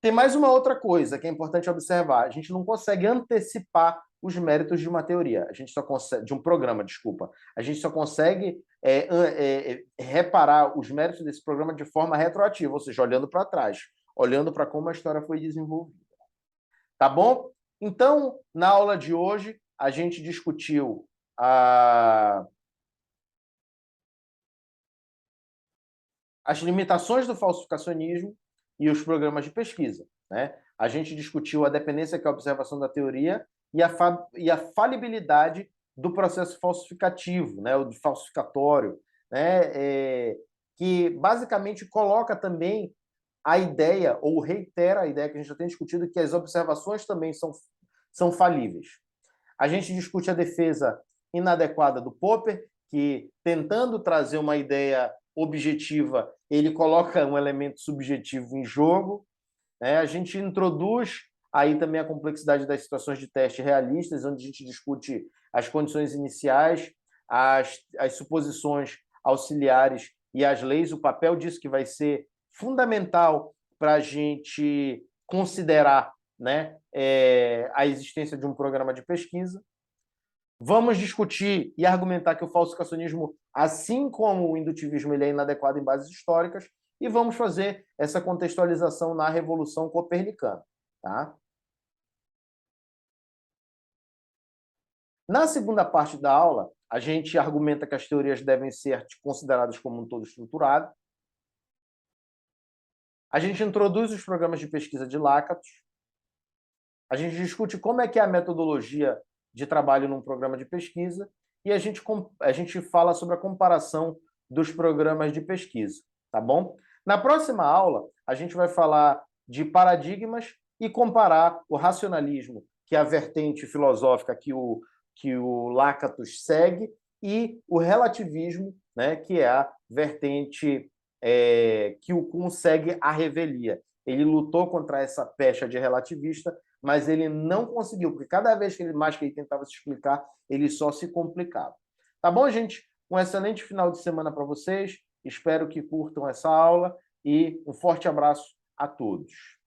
Tem mais uma outra coisa que é importante observar. A gente não consegue antecipar os méritos de uma teoria. A gente só consegue, de um programa, desculpa. A gente só consegue reparar os méritos desse programa de forma retroativa, ou seja, olhando para trás, olhando para como a história foi desenvolvida. Tá bom? Então, na aula de hoje, a gente discutiu as limitações do falsificacionismo e os programas de pesquisa, né? A gente discutiu a dependência que é a observação da teoria e a falibilidade do processo falsificativo, né? O de falsificatório, né? Que basicamente coloca também a ideia, ou reitera a ideia que a gente já tem discutido, que as observações também são falíveis. A gente discute a defesa inadequada do Popper, que, tentando trazer uma ideia objetiva, ele coloca um elemento subjetivo em jogo. Né? A gente introduz aí também a complexidade das situações de teste realistas, onde a gente discute as condições iniciais, as suposições auxiliares e as leis, o papel disso que vai ser fundamental para a gente considerar, né, a existência de um programa de pesquisa. Vamos discutir e argumentar que o falsificacionismo, assim como o indutivismo, ele é inadequado em bases históricas, e vamos fazer essa contextualização na Revolução Copernicana. Tá? Na segunda parte da aula, a gente argumenta que as teorias devem ser consideradas como um todo estruturado. A gente introduz os programas de pesquisa de Lakatos. A gente discute como é que é a metodologia de trabalho num programa de pesquisa e a gente fala sobre a comparação dos programas de pesquisa, tá bom? Na próxima aula, a gente vai falar de paradigmas e comparar o racionalismo, que é a vertente filosófica que o Lakatos segue, e o relativismo, né, que é a vertente que o Kuhn segue a revelia. Ele lutou contra essa pecha de relativista, mas ele não conseguiu, porque cada vez que ele tentava se explicar, ele só se complicava. Tá bom, gente? Um excelente final de semana para vocês. Espero que curtam essa aula e um forte abraço a todos.